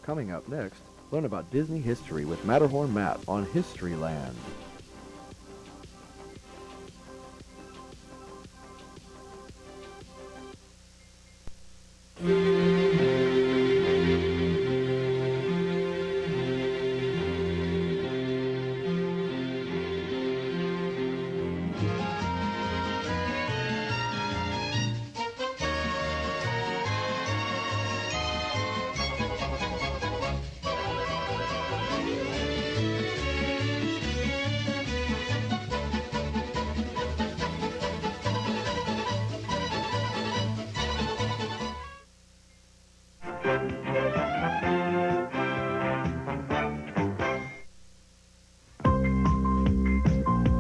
Coming up next, learn about Disney history with Matterhorn Matt on Historyland.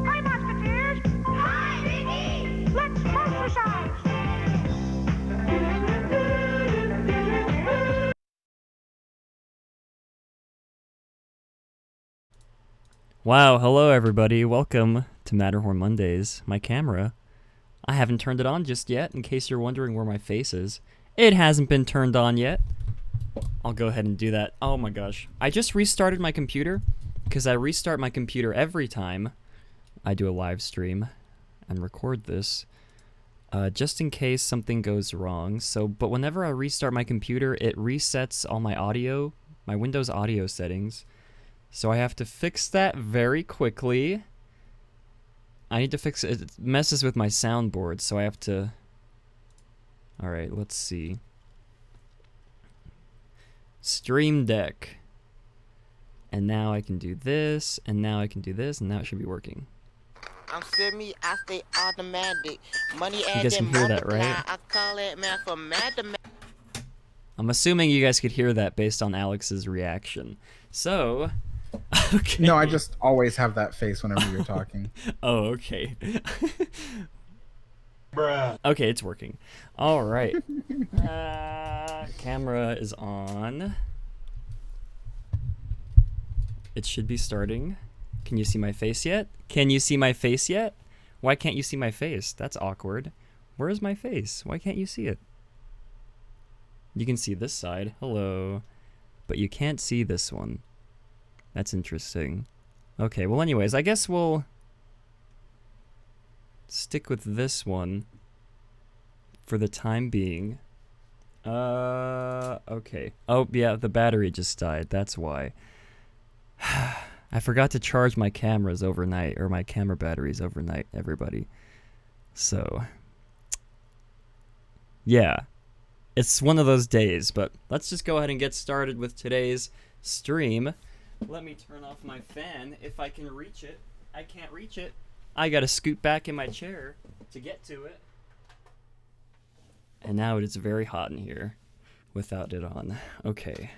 Hi, Musketeers! Hi, Mickey! Let's exercise! Wow, hello everybody. Welcome to Matterhorn Mondays. My camera, I haven't turned it on just yet, in case you're wondering where my face is. It hasn't been turned on yet. I'll go ahead and do that. Oh my gosh. I just restarted my computer, because I restart my computer every time I do a live stream and record this, just in case something goes wrong. But whenever I restart my computer, it resets all my audio, my Windows audio settings. So I have to fix that very quickly. I need to fix it. It messes with my soundboard, so I have to... Alright, let's see. Stream Deck. And now I can do this, and now I can do this, and now it should be working. I'm I stay automatic. Money You guys can hear that, right? I call it mathematics. I'm assuming you guys could hear that based on Alex's reaction. So... Okay. No, I just always have that face whenever you're talking. Oh, okay. Bruh. Okay, it's working. All right. Camera is on. It should be starting. Can you see my face yet? Can you see my face yet? Why can't you see my face? That's awkward. Where is my face? Why can't you see it? You can see this side. Hello. But you can't see this one. That's interesting. Okay, well anyways, I guess we'll stick with this one for the time being. Okay. Oh, yeah, the battery just died. That's why. I forgot to charge my cameras overnight, or my camera batteries overnight, everybody. So, yeah. It's one of those days, but let's just go ahead and get started with today's stream. Let me turn off my fan if I can reach it. I can't reach it. I gotta scoot back in my chair to get to it. And now it is very hot in here without it on. Okay.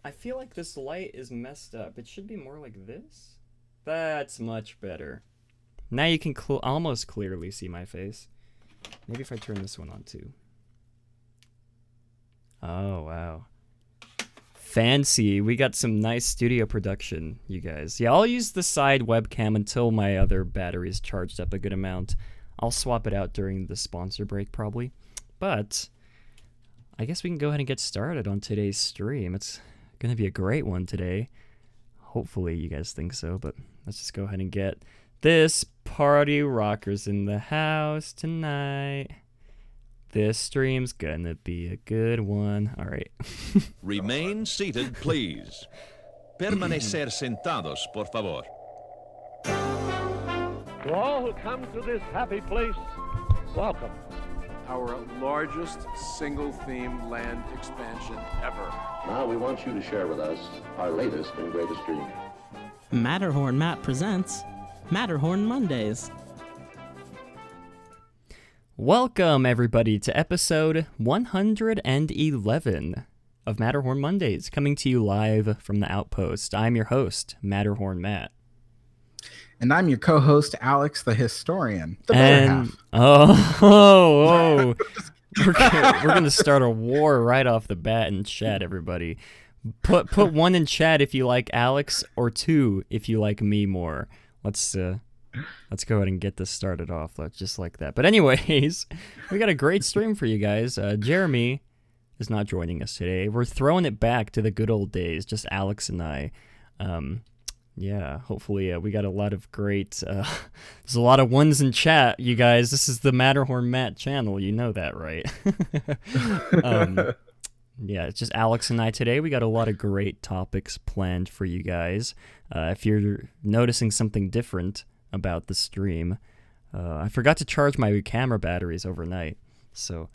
I feel like this light is messed up. It should be more like this. That's much better. Now you can almost clearly see my face. Maybe if I turn this one on too. Oh, wow. Fancy. We got some nice studio production, you guys. Yeah, I'll use the side webcam until my other battery's charged up a good amount. I'll swap it out during the sponsor break, probably. But I guess we can go ahead and get started on today's stream. It's going to be a great one today. Hopefully you guys think so, but let's just go ahead and get this party rockers in the house tonight. This stream's gonna be a good one. All right. Remain seated, please. Permanecer sentados, por favor. To all who come to this happy place, welcome. Our largest single-theme land expansion ever. Now we want you to share with us our latest and greatest dream. Matterhorn Matt presents Matterhorn Mondays. Welcome, everybody, to episode 111 of Matterhorn Mondays, coming to you live from the Outpost. I'm your host, Matterhorn Matt. And I'm your co-host, Alex the Historian. The better half. Oh. We're going to start a war right off the bat in chat, everybody. Put 1 in chat if you like Alex, or 2 if you like me more. Let's go ahead and get this started off just like that. But anyways, we got a great stream for you guys. Jeremy, is not joining us today. We're throwing it back to the good old days, just Alex and I. Yeah, hopefully we got a lot of great, there's a lot of ones in chat, you guys. This is the Matterhorn Matt channel, you know that, right? Yeah, it's just Alex and I today. We got a lot of great topics planned for you guys. If you're noticing something different about the stream, I forgot to charge my camera batteries overnight. So,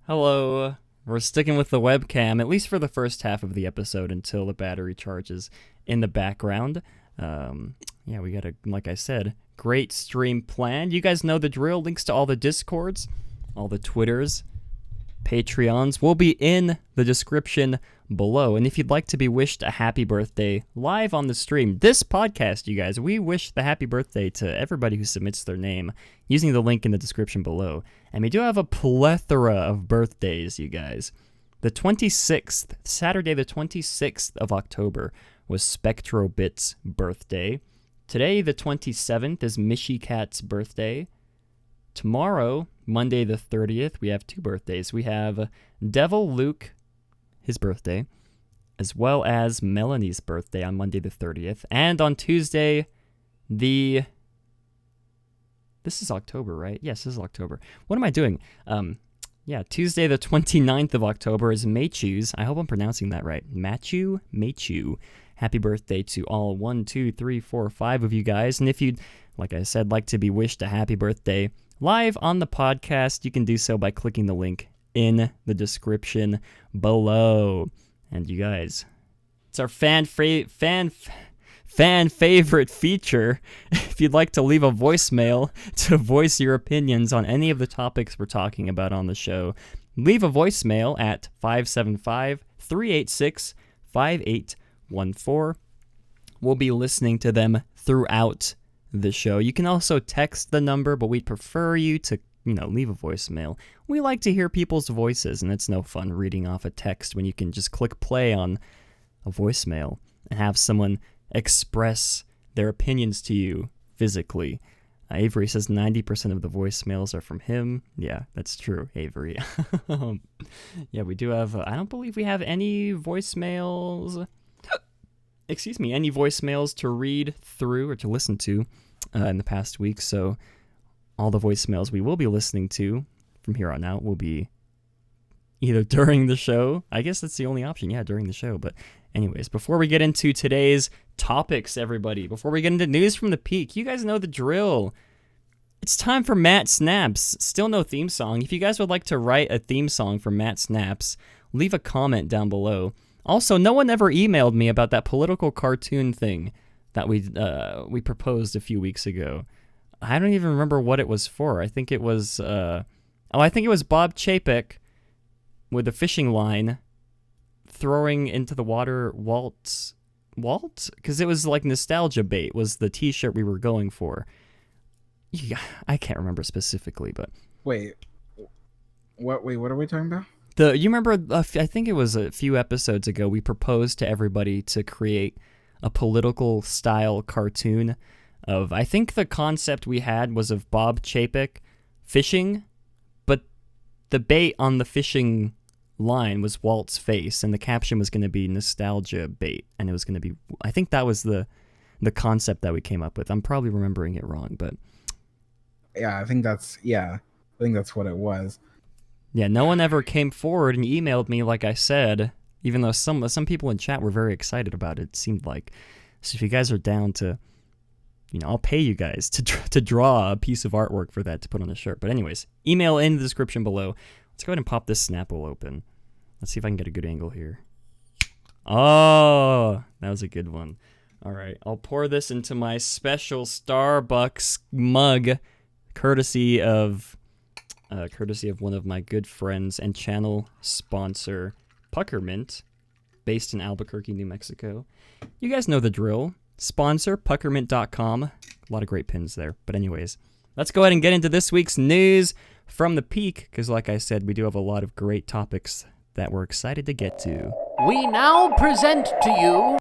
hello. We're sticking with the webcam, at least for the first half of the episode, until the battery charges in the background. Yeah, we got a, like I said, great stream planned. You guys know the drill. Links to all the Discords, all the Twitters, Patreons will be in the description below. And if you'd like to be wished a happy birthday live on the stream, this podcast, you guys, we wish the happy birthday to everybody who submits their name using the link in the description below. And we do have a plethora of birthdays, you guys. The 26th, Saturday the 26th of October, was SpectroBit's birthday. Today, the 27th, is Mishy Cat's birthday. Tomorrow, Monday the 30th, we have two birthdays. We have Devil Luke, his birthday, as well as Melanie's birthday on Monday the 30th. And on Tuesday, this is October, right? Yes, this is October. What am I doing? Yeah, Tuesday the 29th of October is Machu's. I hope I'm pronouncing that right. Machu. Happy birthday to all 1, 2, 3, 4, 5 of you guys. And if you'd, like I said, like to be wished a happy birthday live on the podcast, you can do so by clicking the link in the description below. And you guys, it's our fan favorite feature. If you'd like to leave a voicemail to voice your opinions on any of the topics we're talking about on the show, leave a voicemail at 575-386-5814. We'll be listening to them throughout the show. You can also text the number, but we'd prefer you to, leave a voicemail. We like to hear people's voices, and it's no fun reading off a text when you can just click play on a voicemail and have someone express their opinions to you physically. Avery says 90% of the voicemails are from him. Yeah, that's true, Avery. Yeah, we do have, I don't believe we have any voicemails, any voicemails to read through or to listen to in the past week. So all the voicemails we will be listening to from here on out will be either during the show. I guess that's the only option. Yeah, during the show. But anyways, before we get into today's topics, everybody, before we get into news from the peak, you guys know the drill. It's time for Matt Snaps. Still no theme song. If you guys would like to write a theme song for Matt Snaps, leave a comment down below. Also, no one ever emailed me about that political cartoon thing that we proposed a few weeks ago. I don't even remember what it was for. I think it was I think it was Bob Chapek with a fishing line throwing into the water Walt? Because it was like nostalgia bait was the t-shirt we were going for. Yeah, I can't remember specifically, but Wait, what are we talking about? You remember, I think it was a few episodes ago, we proposed to everybody to create a political style cartoon of, I think the concept we had was of Bob Chapek fishing, but the bait on the fishing line was Walt's face, and the caption was going to be nostalgia bait, and it was going to be, I think that was the concept that we came up with. I'm probably remembering it wrong, but I think that's what it was. Yeah, no one ever came forward and emailed me, like I said, even though some people in chat were very excited about it seemed like. So if you guys are down to, I'll pay you guys to draw a piece of artwork for that to put on a shirt. But anyways, email in the description below. Let's go ahead and pop this Snapple open. Let's see if I can get a good angle here. Oh, that was a good one. All right, I'll pour this into my special Starbucks mug, courtesy of one of my good friends and channel sponsor, Puckermint, based in Albuquerque, New Mexico. You guys know the drill. Sponsor, puckermint.com. A lot of great pins there. But anyways, let's go ahead and get into this week's news from the peak, because like I said, we do have a lot of great topics that we're excited to get to. We now present to you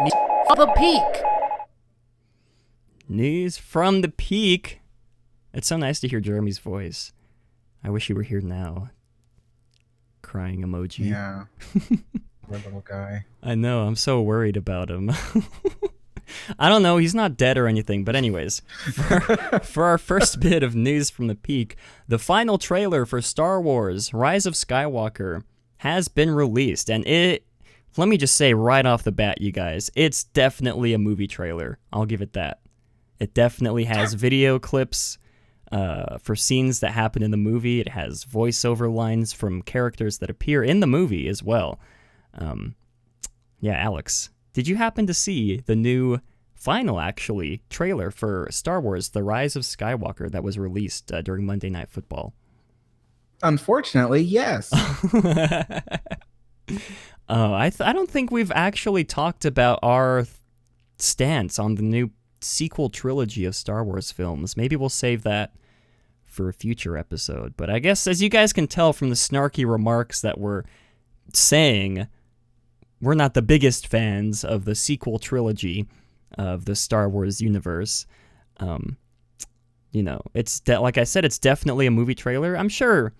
News from the Peak. News from the peak. It's so nice to hear Jeremy's voice. I wish he were here now. crying emoji. Yeah. Poor little guy. I know, I'm so worried about him. I don't know, he's not dead or anything, but anyways, for our first bit of news from the peak, the final trailer for Star Wars Rise of Skywalker has been released, and let me just say right off the bat, you guys, it's definitely a movie trailer. I'll give it that. It definitely has video clips for scenes that happen in the movie. It has voiceover lines from characters that appear in the movie as well. Yeah, Alex, did you happen to see the new final, actually, trailer for Star Wars The Rise of Skywalker that was released during Monday Night Football? Unfortunately, yes. I don't think we've actually talked about our stance on the new sequel trilogy of Star Wars films. Maybe we'll save that for a future episode. But I guess, as you guys can tell from the snarky remarks that we're saying, we're not the biggest fans of the sequel trilogy of the Star Wars universe. You know, it's like I said, it's definitely a movie trailer. I'm sure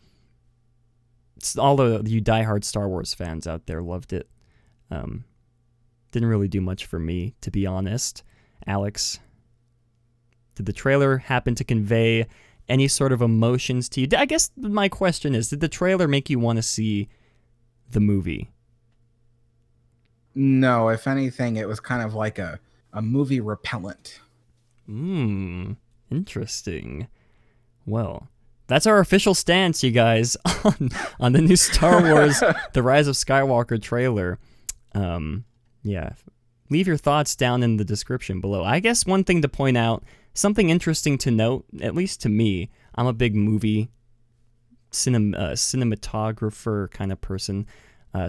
all of you diehard Star Wars fans out there loved it. Didn't really do much for me, to be honest. Alex, did the trailer happen to convey any sort of emotions to you? I guess my question is, did the trailer make you want to see the movie? No, if anything, it was kind of like a movie repellent. Interesting. Well, that's our official stance, you guys, on the new Star Wars The Rise of Skywalker trailer. Yeah, leave your thoughts down in the description below. I guess one thing to point out, something interesting to note, at least to me, I'm a big movie cinematographer kind of person.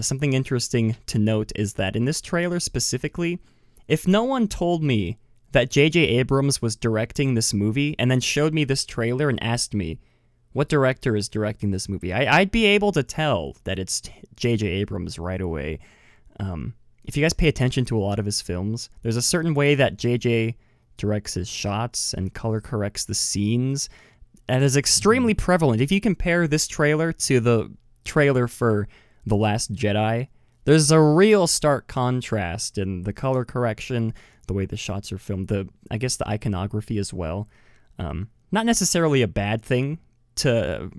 Something interesting to note is that in this trailer specifically, if no one told me that J.J. Abrams was directing this movie and then showed me this trailer and asked me, what director is directing this movie? I'd be able to tell that it's J.J. Abrams right away. If you guys pay attention to a lot of his films, there's a certain way that J.J. directs his shots and color corrects the scenes that is extremely prevalent. If you compare this trailer to the trailer for The Last Jedi, there's a real stark contrast in the color correction, the way the shots are filmed, I guess the iconography as well. Not necessarily a bad thing to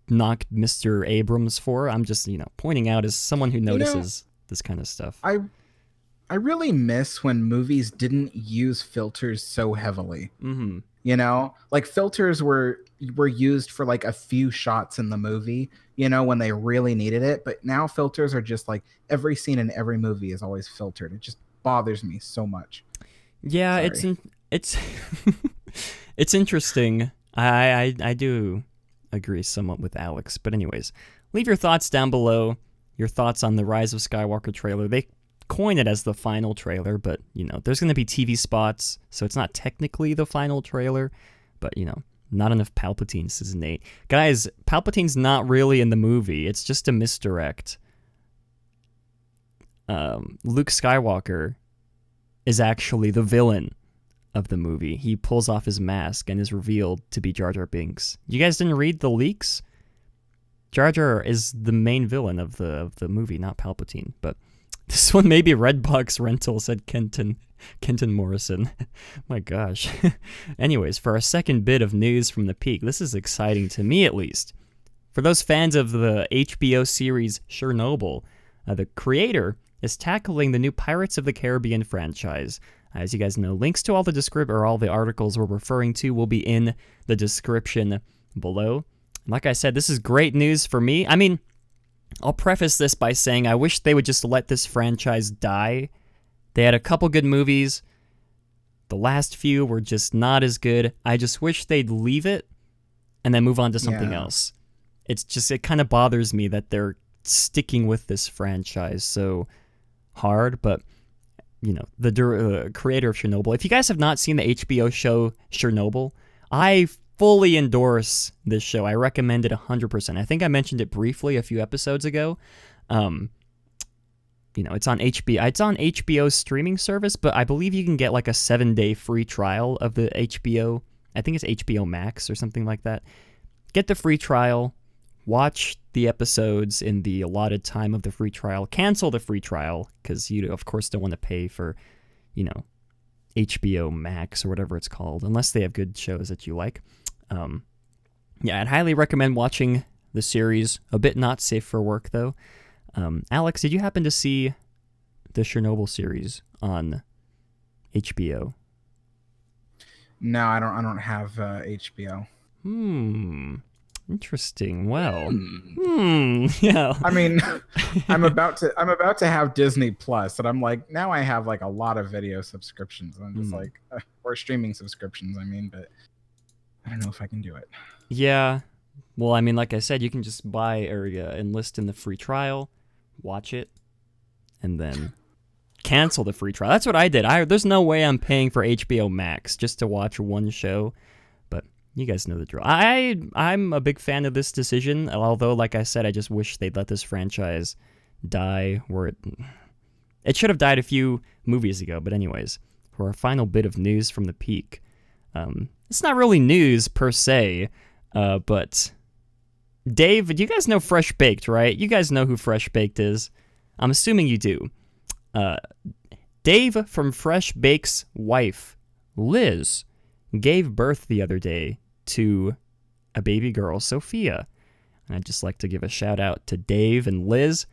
knock Mr. Abrams for. I'm just, pointing out as someone who notices this kind of stuff. I really miss when movies didn't use filters so heavily. Mm-hmm. Like filters were used for like a few shots in the movie, when they really needed it. But now filters are just like every scene in every movie is always filtered. It just bothers me so much. Yeah, Sorry. it's it's interesting. I do agree somewhat with Alex. But anyways, leave your thoughts down below. Your thoughts on the Rise of Skywalker trailer. They coin it as the final trailer, but there's going to be TV spots, so it's not technically the final trailer, but not enough Palpatine, says Nate. Guys, Palpatine's not really in the movie. It's just a misdirect. Luke Skywalker is actually the villain of the movie. He pulls off his mask and is revealed to be Jar Jar Binks. You guys didn't read the leaks? Jar Jar is the main villain of the movie, not Palpatine, but this one may be Redbox rental, said Kenton Morrison. My gosh. Anyways, for our second bit of news from the peak, this is exciting to me at least. For those fans of the HBO series Chernobyl, the creator is tackling the new Pirates of the Caribbean franchise. As you guys know, links to all the articles we're referring to will be in the description below. Like I said, this is great news for me. I mean, I'll preface this by saying I wish they would just let this franchise die. They had a couple good movies. The last few were just not as good. I just wish they'd leave it and then move on to something else. It kind of bothers me that they're sticking with this franchise so hard, but the creator of Chernobyl. If you guys have not seen the HBO show Chernobyl, I fully endorse this show. I recommend it 100%. I think I mentioned it briefly a few episodes ago. It's on HBO. It's on HBO's streaming service, but I believe you can get like a 7-day free trial of the HBO. I think it's HBO Max or something like that. Get the free trial, watch the episodes in the allotted time of the free trial, cancel the free trial, because you, of course, don't want to pay for, HBO Max or whatever it's called, unless they have good shows that you like. I'd highly recommend watching the series. A bit not safe for work, though. Alex, did you happen to see the Chernobyl series on HBO? No, I don't have HBO. Interesting. Well, yeah. I mean, I'm about to have Disney Plus, and I'm like, now I have like a lot of video subscriptions. I'm just like, or streaming subscriptions. I mean, but I don't know if I can do it. Yeah. Well, I mean, like I said, you can just buy or enlist in the free trial, watch it, and then cancel the free trial. That's what I did. There's no way I'm paying for HBO Max just to watch one show. You guys know the drill. I'm a big fan of this decision, although, like I said, I just wish they'd let this franchise die where it should have died a few movies ago. But anyways, for our final bit of news from the peak. It's not really news per se, but Dave, do you guys know Fresh Baked, right? You guys know who Fresh Baked is. I'm assuming you do. Dave from Fresh Baked's wife, Liz, gave birth the other day to a baby girl, Sophia. And I'd just like to give a shout out to Dave and Liz.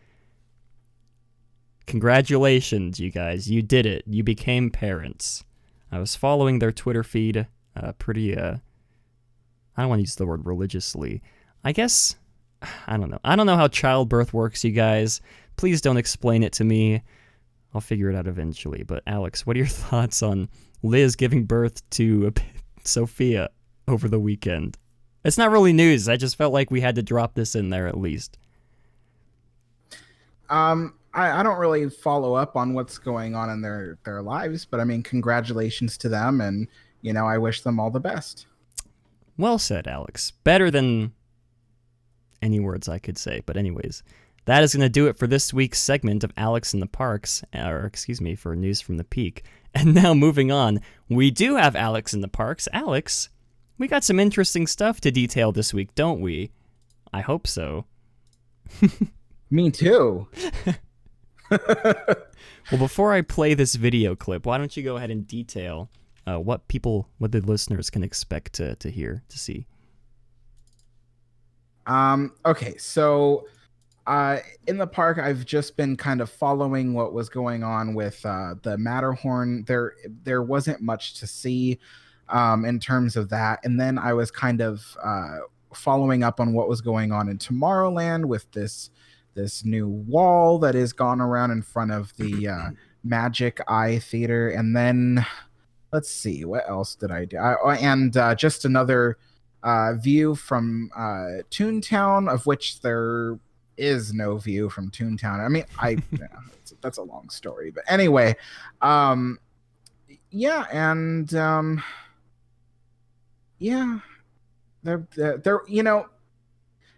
Congratulations, you guys. You did it. You became parents. I was following their Twitter feed pretty, I don't want to use the word religiously. I guess, I don't know. I don't know how childbirth works, you guys. Please don't explain it to me. I'll figure it out eventually. But Alex, what are your thoughts on Liz giving birth to Sophia over the weekend? It's not really news. I just felt like we had to drop this in there at least. I don't really follow up on what's going on in their lives, but I mean, congratulations to them, and I wish them all the best. Well said, Alex. Better than any words I could say. But anyways, that is going to do it for this week's segment of Alex in the Parks, for News from the Peak. And now moving on, we do have Alex in the Parks. Alex, we got some interesting stuff to detail this week, don't we? I hope so. Me too. Well, before I play this video clip, why don't you go ahead and detail what the listeners can expect to hear, to see? Okay, so in the park, I've just been kind of following what was going on with the Matterhorn. There wasn't much to see in terms of that. And then I was kind of following up on what was going on in Tomorrowland with this new wall that has gone around in front of the Magic Eye Theater. And then, let's see, what else did I do? And just another view from Toontown, of which there is no view from Toontown. I mean, that's a long story, but anyway, there,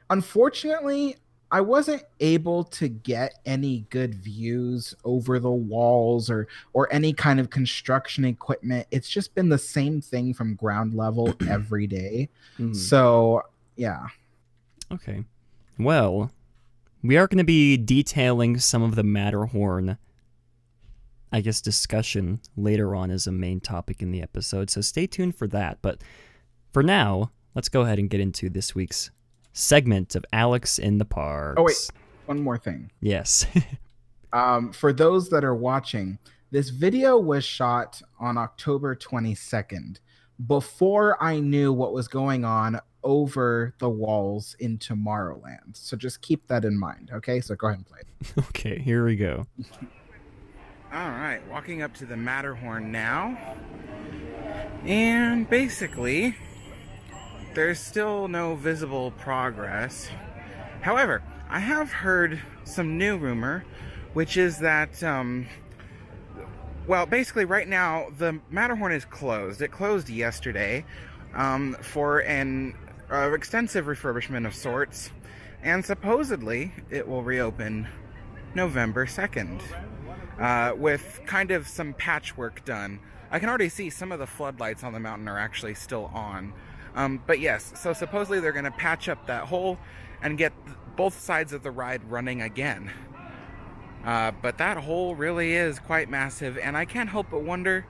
unfortunately, I wasn't able to get any good views over the walls or any kind of construction equipment. It's just been the same thing from ground level every day. So, yeah. Okay. Well, we are going to be detailing some of the Matterhorn, I guess, discussion later on as a main topic in the episode. So stay tuned for that. But for now, let's go ahead and get into this week's segment of Alex in the Parks. Oh, wait. One more thing. Yes. For those that are watching, this video was shot on October 22nd, before I knew what was going on over the walls in Tomorrowland. So just keep that in mind, okay? So go ahead and play it. Okay, here we go. All right, walking up to the Matterhorn now. And basically, there's still no visible progress. However, I have heard some new rumor, which is that, well, basically right now, the Matterhorn is closed. It closed yesterday for an extensive refurbishment of sorts, and supposedly it will reopen November 2nd with kind of some patchwork done. I can already see some of the floodlights on the mountain are actually still on. But yes, so supposedly they're going to patch up that hole and get both sides of the ride running again. But that hole really is quite massive, and I can't help but wonder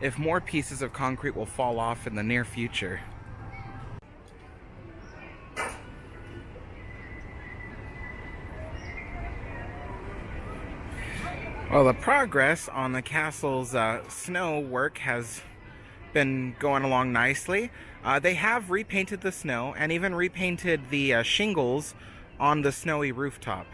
if more pieces of concrete will fall off in the near future. Well, the progress on the castle's snow work has been going along nicely. They have repainted the snow and even repainted the shingles on the snowy rooftop.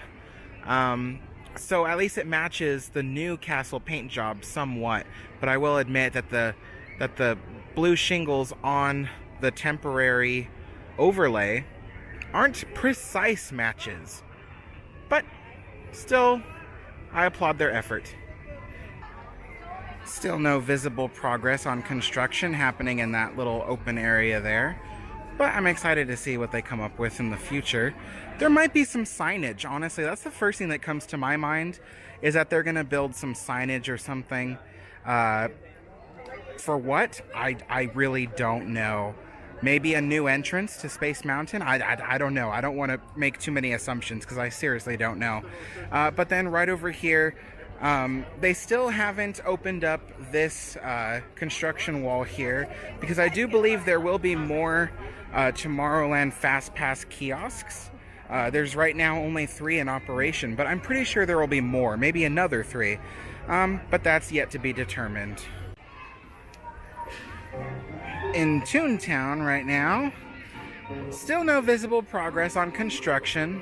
So at least it matches the new castle paint job somewhat, but I will admit that the blue shingles on the temporary overlay aren't precise matches. But still, I applaud their effort. Still no visible progress on construction happening in that little open area there, but I'm excited to see what they come up with in the future. There might be some signage, honestly. That's the first thing that comes to my mind, is that they're going to build some signage or something. For what? I really don't know. Maybe a new entrance to Space Mountain? I don't know. I don't want to make too many assumptions because I seriously don't know. But then right over here, they still haven't opened up this construction wall here, because I do believe there will be more Tomorrowland Fast Pass kiosks. There's right now only 3 in operation, but I'm pretty sure there will be more, maybe another 3. But that's yet to be determined. In Toontown right now, still no visible progress on construction.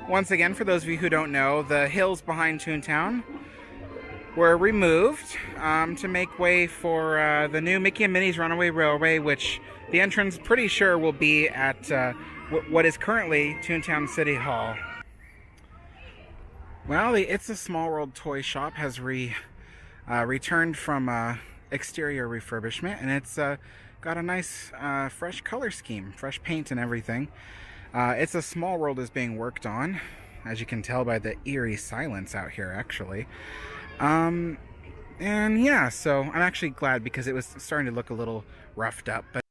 Once again, for those of you who don't know, the hills behind Toontown were removed to make way for the new Mickey and Minnie's Runaway Railway, which the entrance pretty sure will be at what is currently Toontown City Hall. Well, the It's a Small World toy shop has returned from exterior refurbishment, and it's got a nice fresh color scheme, fresh paint and everything. It's a Small World is being worked on, as you can tell by the eerie silence out here, actually. And yeah, so I'm actually glad, because it was starting to look a little roughed up. But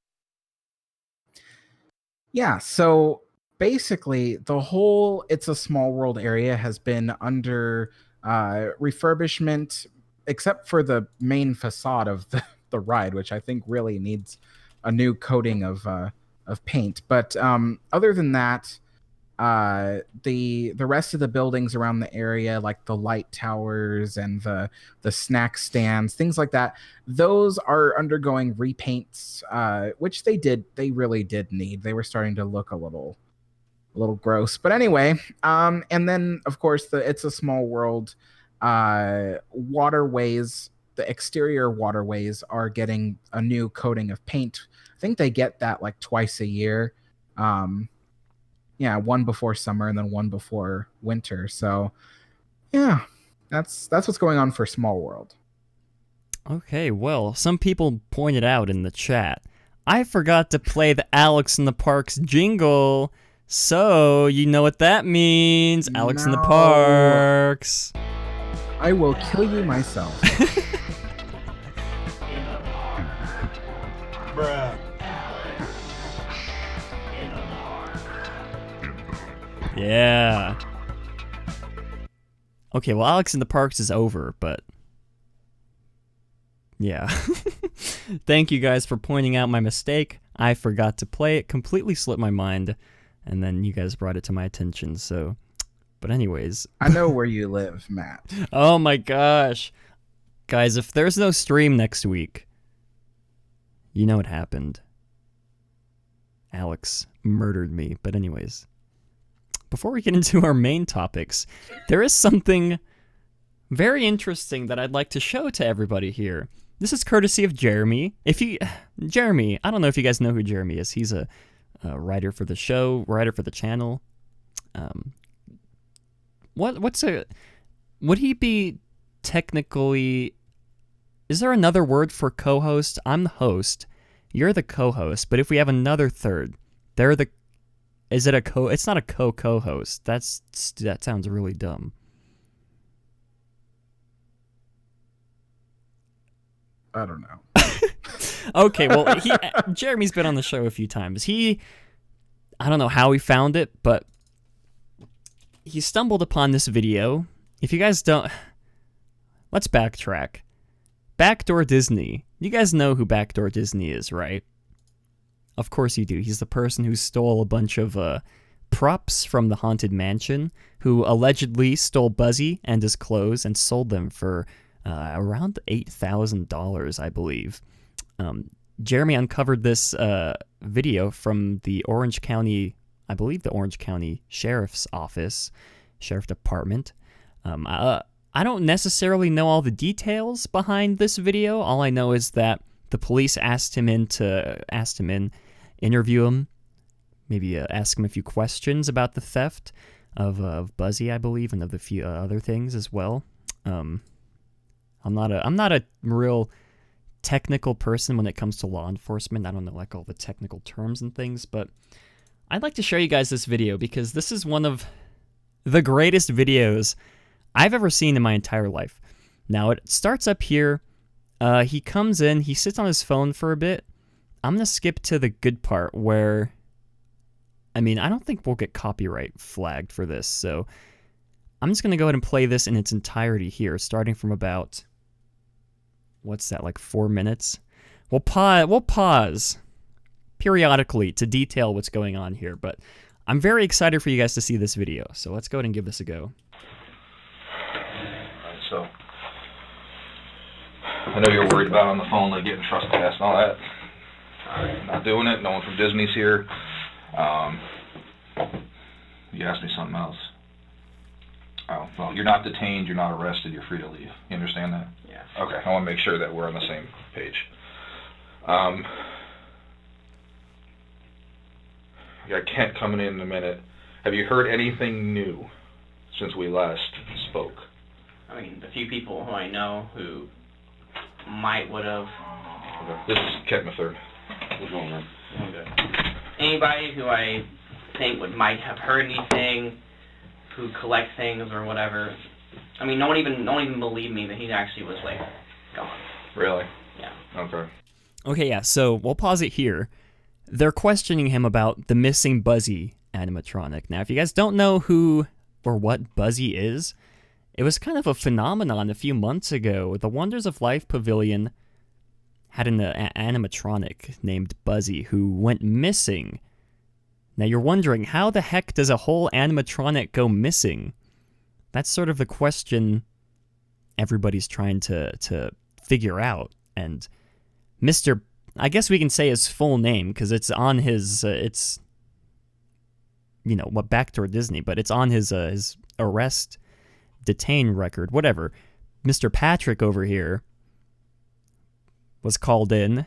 yeah, so basically the whole It's a Small World area has been under refurbishment, except for the main facade of the ride, which I think really needs a new coating of paint. But other than that, the rest of the buildings around the area, like the light towers and the snack stands, things like that, those are undergoing repaints, which they really did need. They were starting to look a little gross. But anyway, and then of course the It's a Small World waterways, the exterior waterways are getting a new coating of paint. I think they get that like twice a year. Yeah, one before summer and then one before winter. So yeah, that's what's going on for Small World. Okay, well, some people pointed out in the chat, I forgot to play the Alex in the Parks jingle. So you know what that means. Alex in the Parks. I will kill you myself. Bruh. Yeah. Okay, well, Alex in the Parks is over, but yeah. Thank you guys for pointing out my mistake. I forgot to play it, completely slipped my mind, and then you guys brought it to my attention, so... But anyways... I know where you live, Matt. Oh my gosh. Guys, if there's no stream next week, you know what happened. Alex murdered me, but anyways... Before we get into our main topics, there is something very interesting that I'd like to show to everybody here. This is courtesy of Jeremy. Jeremy, I don't know if you guys know who Jeremy is. He's a writer for the show, writer for the channel. Would he be technically, is there another word for co-host? I'm the host, you're the co-host, but if we have another third, they're the, is it a co, it's not a co-host. That sounds really dumb. I don't know. Okay, well, Jeremy's been on the show a few times. I don't know how he found it, but he stumbled upon this video. If you guys don't... Let's backtrack. Backdoor Disney. You guys know who Backdoor Disney is, right? Of course you do. He's the person who stole a bunch of props from the Haunted Mansion, who allegedly stole Buzzy and his clothes and sold them for around $8,000, I believe. Jeremy uncovered this video from the Orange County, I believe the Orange County Sheriff's Office, Sheriff Department. I don't necessarily know all the details behind this video. All I know is that the police asked him in, interview him, maybe ask him a few questions about the theft of Buzzy, I believe, and of the few other things as well. I'm not a real technical person when it comes to law enforcement. I don't know like all the technical terms and things, but I'd like to show you guys this video because this is one of the greatest videos I've ever seen in my entire life. Now, it starts up here. He comes in, he sits on his phone for a bit. I'm going to skip to the good part where, I mean, I don't think we'll get copyright flagged for this, so I'm just going to go ahead and play this in its entirety here, starting from about, what's that, like 4 minutes? We'll pause periodically to detail what's going on here, but I'm very excited for you guys to see this video, so let's go ahead and give this a go. So, I know you're worried about on the phone, like getting trespassed and all that. Not doing it. No one from Disney's here. You asked me something else. Oh, well, you're not detained. You're not arrested. You're free to leave. You understand that? Yeah. Okay. I want to make sure that we're on the same page. You got Kent coming in a minute. Have you heard anything new since we last spoke? I mean, the few people who I know who might would have. Okay. This is Kent III. What's going on? I'm good. Anybody who I think might have heard anything, who collects things or whatever. I mean, no one even believed me that he actually was like gone. Really? Yeah. Okay. Okay, yeah. So we'll pause it here. They're questioning him about the missing Buzzy animatronic. Now, if you guys don't know who or what Buzzy is, it was kind of a phenomenon a few months ago. The Wonders of Life Pavilion had an animatronic named Buzzy who went missing. Now you're wondering, how the heck does a whole animatronic go missing? That's sort of the question everybody's trying to figure out. And Mr. I guess we can say his full name because it's on his, what Backdoor Disney, but it's on his arrest, detain record, whatever. Mr. Patrick over here was called in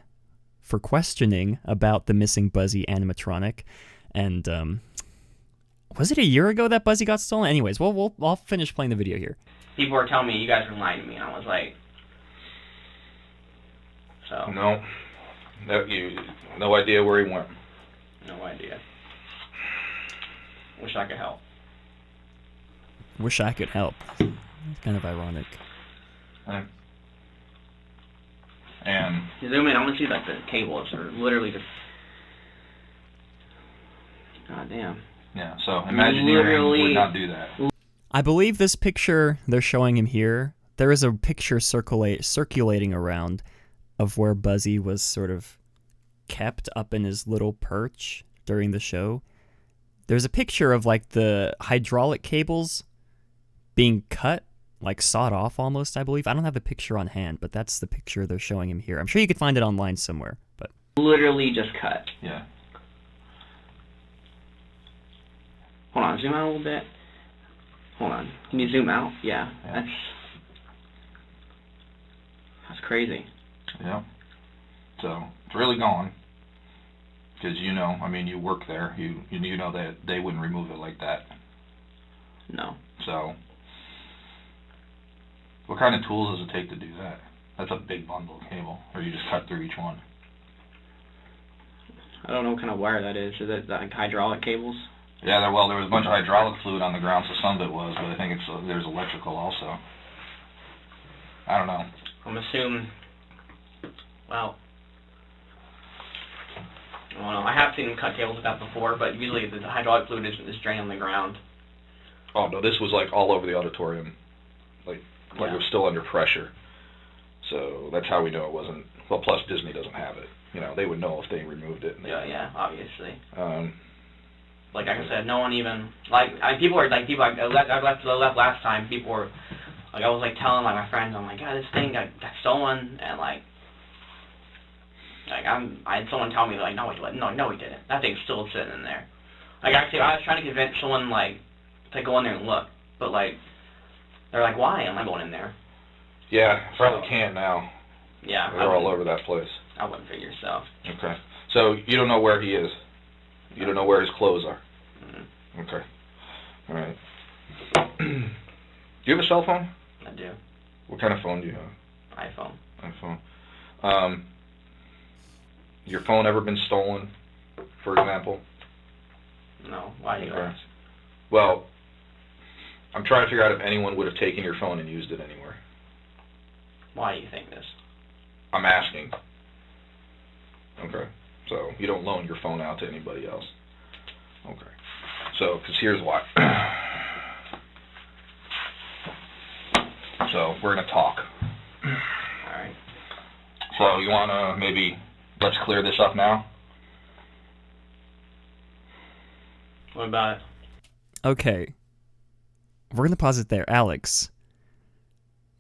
for questioning about the missing Buzzy animatronic. And was it a year ago that Buzzy got stolen? Anyways, I'll finish playing the video here. People were telling me you guys were lying to me, and I was like, so. No idea where he went. No idea. Wish I could help. Wish I could help. It's kind of ironic. And you zoom in, I want to see like the cables are literally just. God damn. Yeah. So Imagineering would not do that. I believe this picture they're showing him here. There is a picture circulating around of where Buzzy was sort of kept up in his little perch during the show. There's a picture of like the hydraulic cables being cut, like sawed off almost, I believe. I don't have the picture on hand, but that's the picture they're showing him here. I'm sure you could find it online somewhere, but literally just cut. Yeah. Hold on, zoom out a little bit. Hold on. Can you zoom out? Yeah. That's crazy. Yeah. So it's really gone. Because you work there. You know that they wouldn't remove it like that. No. So what kind of tools does it take to do that? That's a big bundle of cable. Or you just cut through each one? I don't know what kind of wire that is. Is that like hydraulic cables? Yeah, there was a bunch of hydraulic fluid on the ground, so some of it was, but I think there's electrical also. I don't know. I'm assuming, well, I don't know. I have seen him cut cables with that before, but usually the hydraulic fluid is drained on the ground. Oh no, this was like all over the auditorium, like it was still under pressure. So that's how we know it wasn't. Well, plus Disney doesn't have it. You know, they would know if they removed it. Yeah, obviously. Like I said, no one even people I left last time. People were like, I was like telling like my friends, I'm like, yeah, this thing got stolen, and I had someone tell me like, no, he didn't. That thing's still sitting in there. Like actually, I was trying to convince someone like to go in there and look, but like they're like, why am I going in there? Yeah, probably can't now. Yeah, they're all over that place. I wouldn't figure so. Okay, so you don't know where he is. You don't know where his clothes are. Mm-hmm. Okay, all right. Do you have a cell phone? I do. What kind of phone do you have? iPhone. Your phone ever been stolen, for example? No. Why do you ask? Well, I'm trying to figure out if anyone would have taken your phone and used it anywhere. Why do you think this? I'm asking. Okay. So you don't loan your phone out to anybody else. Okay. So, because here's why. So we're going to talk. Alright. So you want to maybe, let's clear this up now? What about it? Okay. We're going to pause it there. Alex,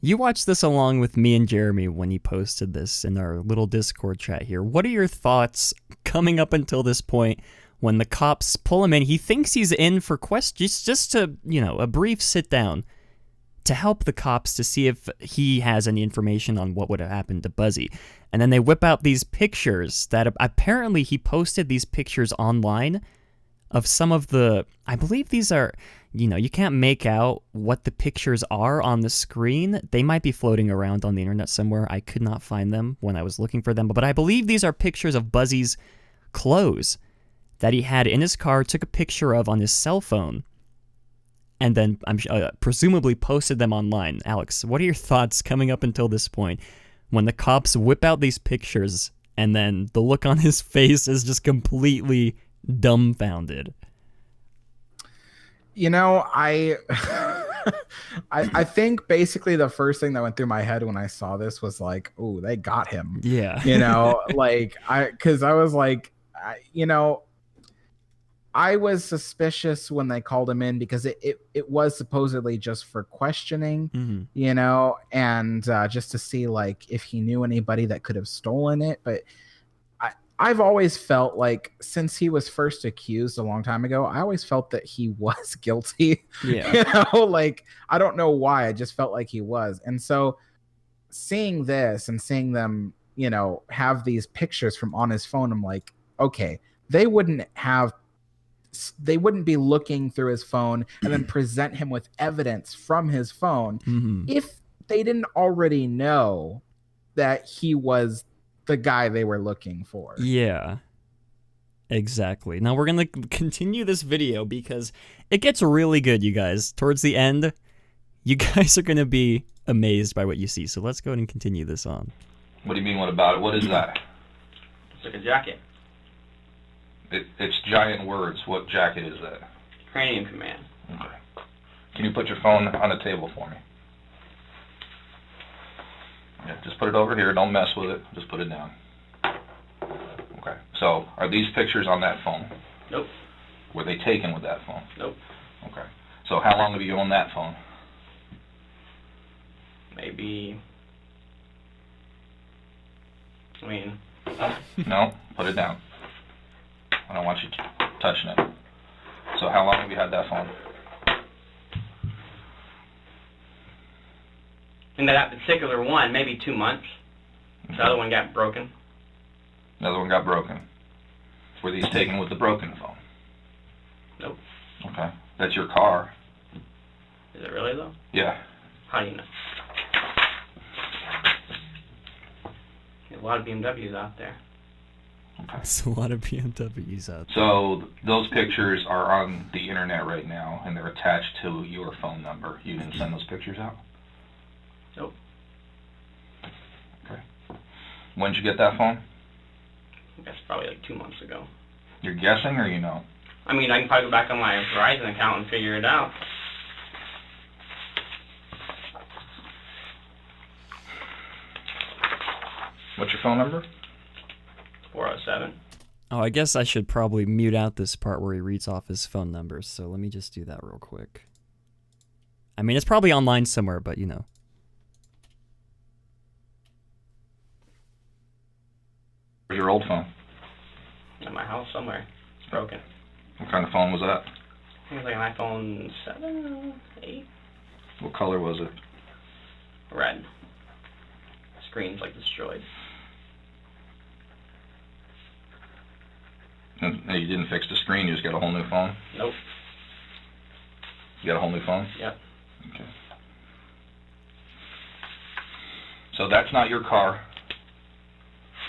you watched this along with me and Jeremy when he posted this in our little Discord chat here. What are your thoughts coming up until this point when the cops pull him in? He thinks he's in for questions, just to, a brief sit down to help the cops to see if he has any information on what would have happened to Buzzy. And then they whip out these pictures that apparently he posted these pictures online of some of the, I believe these are, you can't make out what the pictures are on the screen. They might be floating around on the internet somewhere. I could not find them when I was looking for them, but I believe these are pictures of Buzzy's clothes that he had in his car, took a picture of on his cell phone, and then presumably posted them online. Alex, what are your thoughts coming up until this point when the cops whip out these pictures and then the look on his face is just completely dumbfounded? I think basically the first thing that went through my head when I saw this was like, oh, they got him. Yeah. Because I was like, I was suspicious when they called him in because it was supposedly just for questioning, and just to see like if he knew anybody that could have stolen it. But I've always felt like since he was first accused a long time ago, I always felt that he was guilty. Yeah. I don't know why. I just felt like he was. And so seeing this and seeing them, have these pictures from on his phone, I'm like, okay, they wouldn't be looking through his phone and then present him with evidence from his phone if they didn't already know that he was the guy they were looking for. Yeah, exactly. Now we're going to continue this video because it gets really good, you guys. Towards the end, you guys are going to be amazed by what you see. So let's go ahead and continue this on. What do you mean, what about it? What is that? It's like a jacket. It's giant words. What jacket is that? Cranium Command. Okay. Can you put your phone on the table for me? Yeah, just put it over here. Don't mess with it. Just put it down. Okay. So, are these pictures on that phone? Nope. Were they taken with that phone? Nope. Okay. So, how long have you owned that phone? Maybe... No, put it down. I don't want you touching it. So how long have you had that phone? And that particular one, maybe 2 months. The other one got broken. The other one got broken. Were these taken with the broken phone? Nope. Okay. That's your car. Is it really, though? Yeah. How do you know? There's a lot of BMWs out there. Okay. There's a lot of BMWs out there. So those pictures are on the internet right now, and they're attached to your phone number. You didn't send those pictures out? Nope. Okay. When did you get that phone? That's probably like 2 months ago. You're guessing, or you know? I mean, I can probably go back on my Verizon account and figure it out. What's your phone number? 407. Oh, I guess I should probably mute out this part where he reads off his phone number, so let me just do that real quick. I mean, it's probably online somewhere, but you know. Where's your old phone? At my house somewhere. It's broken. What kind of phone was that? I think it was like an iPhone 7, 8. What color was it? Red. Screen's like destroyed. And you didn't fix the screen, you just got a whole new phone? Nope. You got a whole new phone? Yep. Okay. So that's not your car.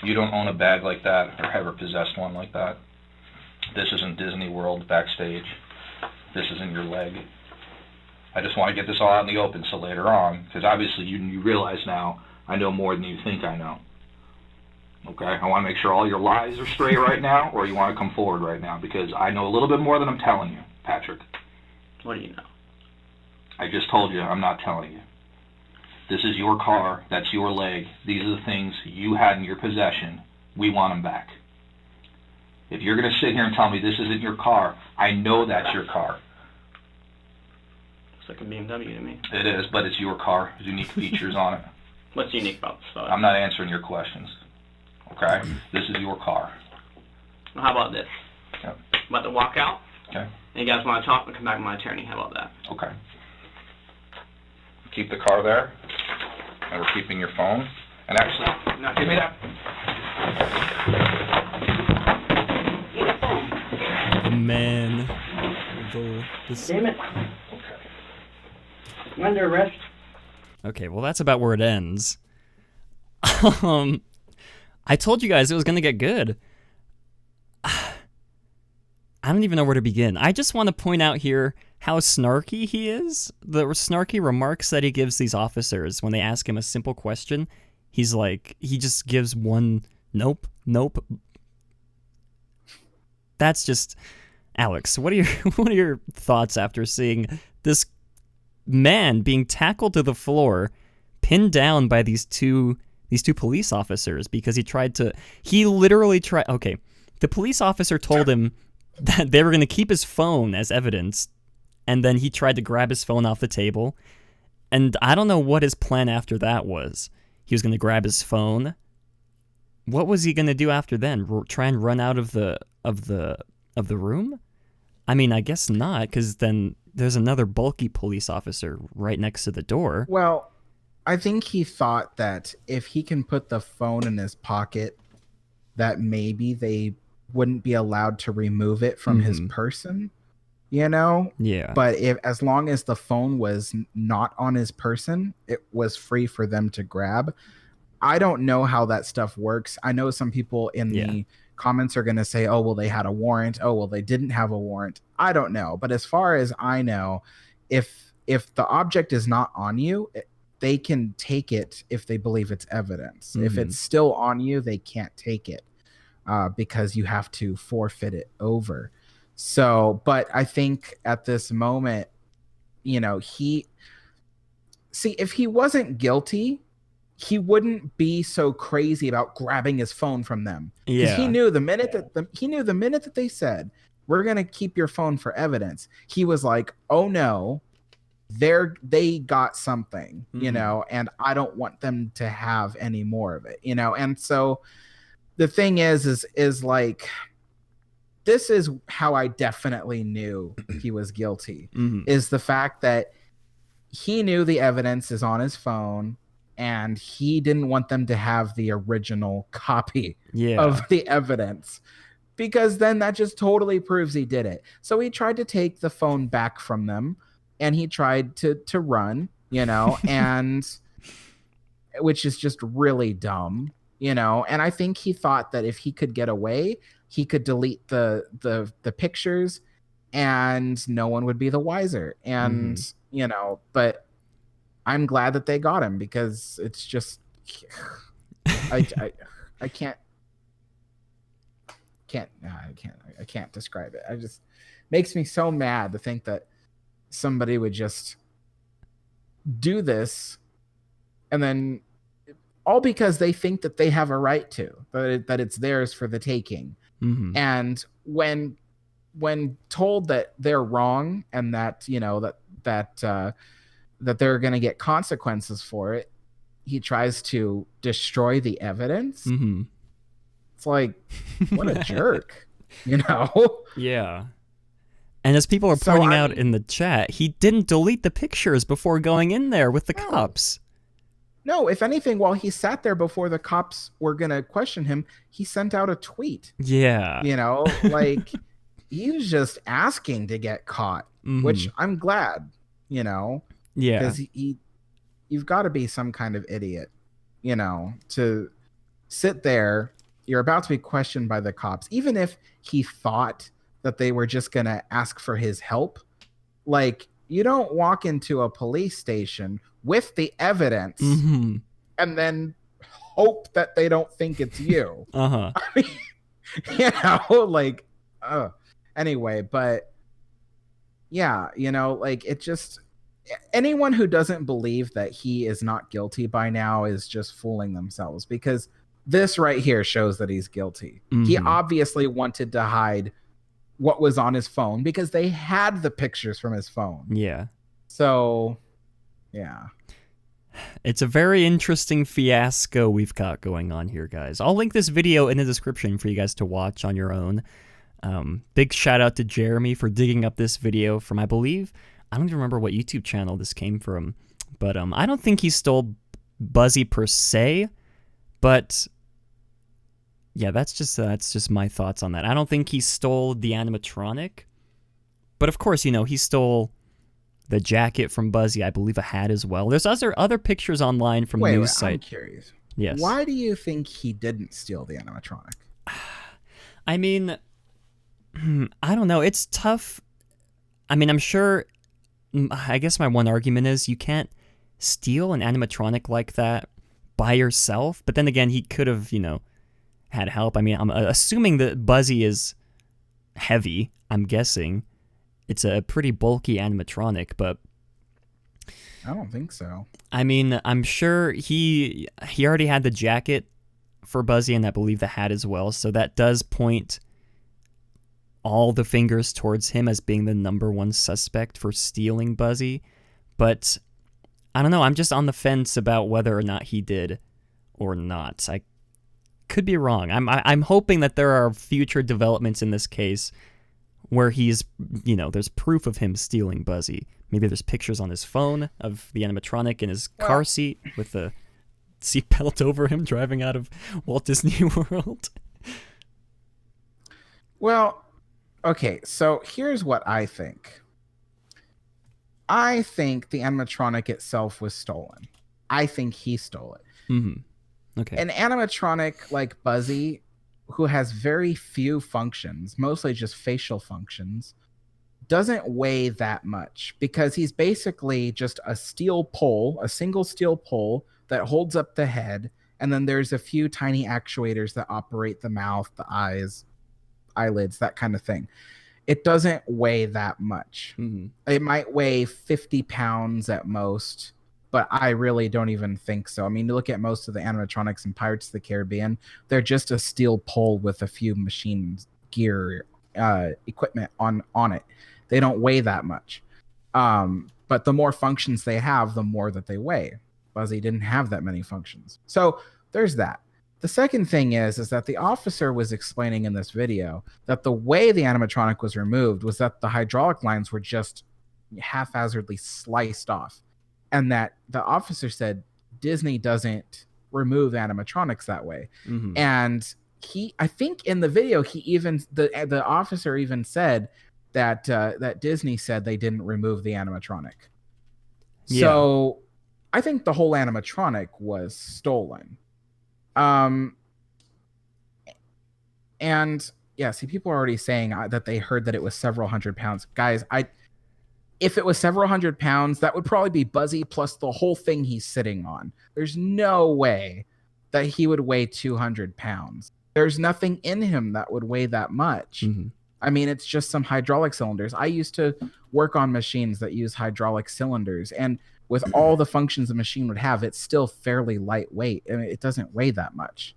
You don't own a bag like that or ever possessed one like that. This isn't Disney World backstage. This isn't your leg. I just want to get this all out in the open so later on, because obviously you realize now I know more than you think I know. Okay? I want to make sure all your lies are straight right now, or you want to come forward right now, because I know a little bit more than I'm telling you, Patrick. What do you know? I just told you I'm not telling you. This is your car. That's your leg. These are the things you had in your possession. We want them back. If you're going to sit here and tell me this isn't your car, I know that's your car. Looks like a BMW to me. It is, but it's your car. There's unique features on it. What's unique about this photo? I'm not answering your questions. Okay? This is your car. Well, how about this? Yep. I'm about to walk out. Okay. And you guys want to talk and come back with my attorney. How about that? Okay. Keep the car there. And we're keeping your phone. And actually, no, give me that. The man. Damn it. I'm under arrest. Okay, well that's about where it ends. I told you guys it was gonna get good. I don't even know where to begin. I just want to point out here how snarky he is. The snarky remarks that he gives these officers when they ask him a simple question. He's like, he just gives one nope, nope. That's just, Alex, what are your thoughts after seeing this man being tackled to the floor, pinned down by these two police officers because he literally tried, okay, the police officer told him that they were going to keep his phone as evidence, and then he tried to grab his phone off the table, and I don't know what his plan after that was. He was going to grab his phone. What was he going to do after then? Try and run out of the room? I mean, I guess not, because then there's another bulky police officer right next to the door. Well, I think he thought that if he can put the phone in his pocket, that maybe they wouldn't be allowed to remove it from his person, you know? Yeah. But as long as the phone was not on his person, it was free for them to grab. I don't know how that stuff works. I know some people in the comments are going to say, oh, well, they had a warrant. Oh, well, they didn't have a warrant. I don't know. But as far as I know, if the object is not on you, they can take it if they believe it's evidence. If it's still on you, they can't take it because you have to forfeit it over. So, but I think at this moment, you know, if he wasn't guilty, he wouldn't be so crazy about grabbing his phone from them. Because he knew the minute that they said, we're going to keep your phone for evidence, he was like, oh no, they got something, you know, and I don't want them to have any more of it, you know? And so the thing is like, this is how I definitely knew he was guilty, is the fact that he knew the evidence is on his phone, and he didn't want them to have the original copy of the evidence, because then that just totally proves he did it. So he tried to take the phone back from them, and he tried to run, you know, and which is just really dumb, you know. And I think he thought that if he could get away, he could delete the pictures and no one would be the wiser. And, you know, but I'm glad that they got him, because it's just, I can't. I can't describe it. I just makes me so mad to think that somebody would just do this, and then all because they think that they have a right to, that it's theirs for the taking. Mm-hmm. And when told that they're wrong and that that they're going to get consequences for it, he tries to destroy the evidence. Mm-hmm. It's like, what a jerk, Yeah. And as people are pointing out in the chat, he didn't delete the pictures before going in there with the cops. No, if anything, while he sat there before the cops were going to question him, he sent out a tweet. Yeah. Like he was just asking to get caught, which I'm glad, Yeah. because you've got to be some kind of idiot, to sit there. You're about to be questioned by the cops, even if he thought that they were just going to ask for his help. Like, you don't walk into a police station with the evidence and then hope that they don't think it's you. Uh-huh. I mean, anyway, but yeah, like it just, anyone who doesn't believe that he is not guilty by now is just fooling themselves, because this right here shows that he's guilty. He obviously wanted to hide what was on his phone because they had the pictures from his phone. Yeah. So, yeah. It's a very interesting fiasco we've got going on here, guys. I'll link this video in the description for you guys to watch on your own. Big shout out to Jeremy for digging up this video from, I believe, I don't even remember what YouTube channel this came from, but I don't think he stole Buzzy per se, but yeah, that's just my thoughts on that. I don't think he stole the animatronic, but of course, he stole the jacket from Buzzy. I believe a hat as well. There's other pictures online from news site. I'm curious. Yes. Why do you think he didn't steal the animatronic? I mean, I don't know. It's tough. I mean, I'm sure. I guess my one argument is you can't steal an animatronic like that by yourself. But then again, he could have, had help. I mean, I'm assuming that Buzzy is heavy. I'm guessing it's a pretty bulky animatronic, but I don't think so. I mean, I'm sure he already had the jacket for Buzzy, and I believe the hat as well. So that does point all the fingers towards him as being the number one suspect for stealing Buzzy. But I don't know. I'm just on the fence about whether or not he did or not. I could be wrong. I'm hoping that there are future developments in this case where he's, there's proof of him stealing Buzzy. Maybe there's pictures on his phone of the animatronic in his car seat with the seatbelt over him driving out of Walt Disney World. Well, okay, so here's what I think. I think the animatronic itself was stolen. I think he stole it. Mm-hmm. Okay. An animatronic like Buzzy, who has very few functions, mostly just facial functions, doesn't weigh that much because he's basically just a steel pole, a single steel pole that holds up the head, and then there's a few tiny actuators that operate the mouth, the eyes, eyelids, that kind of thing. It doesn't weigh that much. Mm-hmm. It might weigh 50 pounds at most, but I really don't even think so. I mean, you look at most of the animatronics in Pirates of the Caribbean, they're just a steel pole with a few machine gear equipment on it. They don't weigh that much. But the more functions they have, the more that they weigh. Buzzy didn't have that many functions. So there's that. The second thing is that the officer was explaining in this video that the way the animatronic was removed was that the hydraulic lines were just haphazardly sliced off. And that the officer said Disney doesn't remove animatronics that way. Mm-hmm. And I think in the video, the officer even said that Disney said they didn't remove the animatronic. Yeah. So I think the whole animatronic was stolen. And yeah, see, people are already saying that they heard that it was several hundred pounds. Guys, if it was several hundred pounds, that would probably be Buzzy plus the whole thing he's sitting on. There's no way that he would weigh 200 pounds. there's nothing in him that would weigh that much. I mean, it's just some hydraulic cylinders. I used to work on machines that use hydraulic cylinders, and with all the functions a machine would have, it's still fairly lightweight. I mean, it doesn't weigh that much.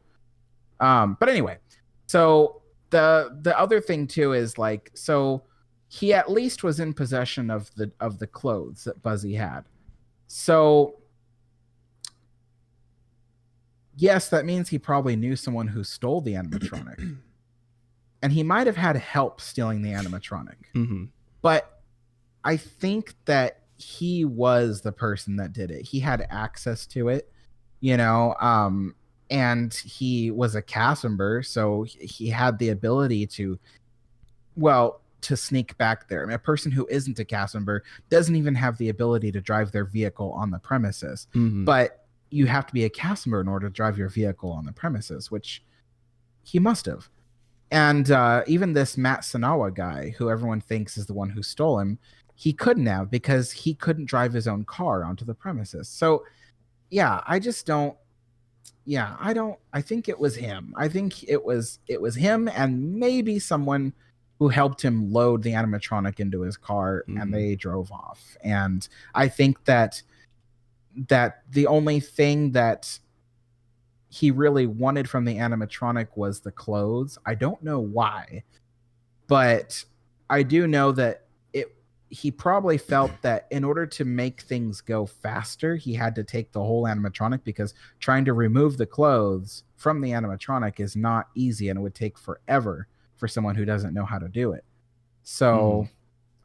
But anyway, so the other thing too is like, so he at least was in possession of the clothes that Buzzy had. So yes, that means he probably knew someone who stole the animatronic. And he might have had help stealing the animatronic. But I think that he was the person that did it. He had access to it, you know, and he was a cast member, so he had the ability to, well, to sneak back there. I mean, a person who isn't a cast member doesn't even have the ability to drive their vehicle on the premises. But you have to be a cast member in order to drive your vehicle on the premises, which he must have. And even this Matt Sanawa guy, who everyone thinks is the one who stole him, he couldn't have, because he couldn't drive his own car onto the premises. So, yeah, I think it was him. I think it was him, and maybe someone who helped him load the animatronic into his car, and they drove off. And I think that the only thing that he really wanted from the animatronic was the clothes. I don't know why, but I do know that he probably felt that in order to make things go faster, he had to take the whole animatronic, because trying to remove the clothes from the animatronic is not easy, and it would take forever for someone who doesn't know how to do it. So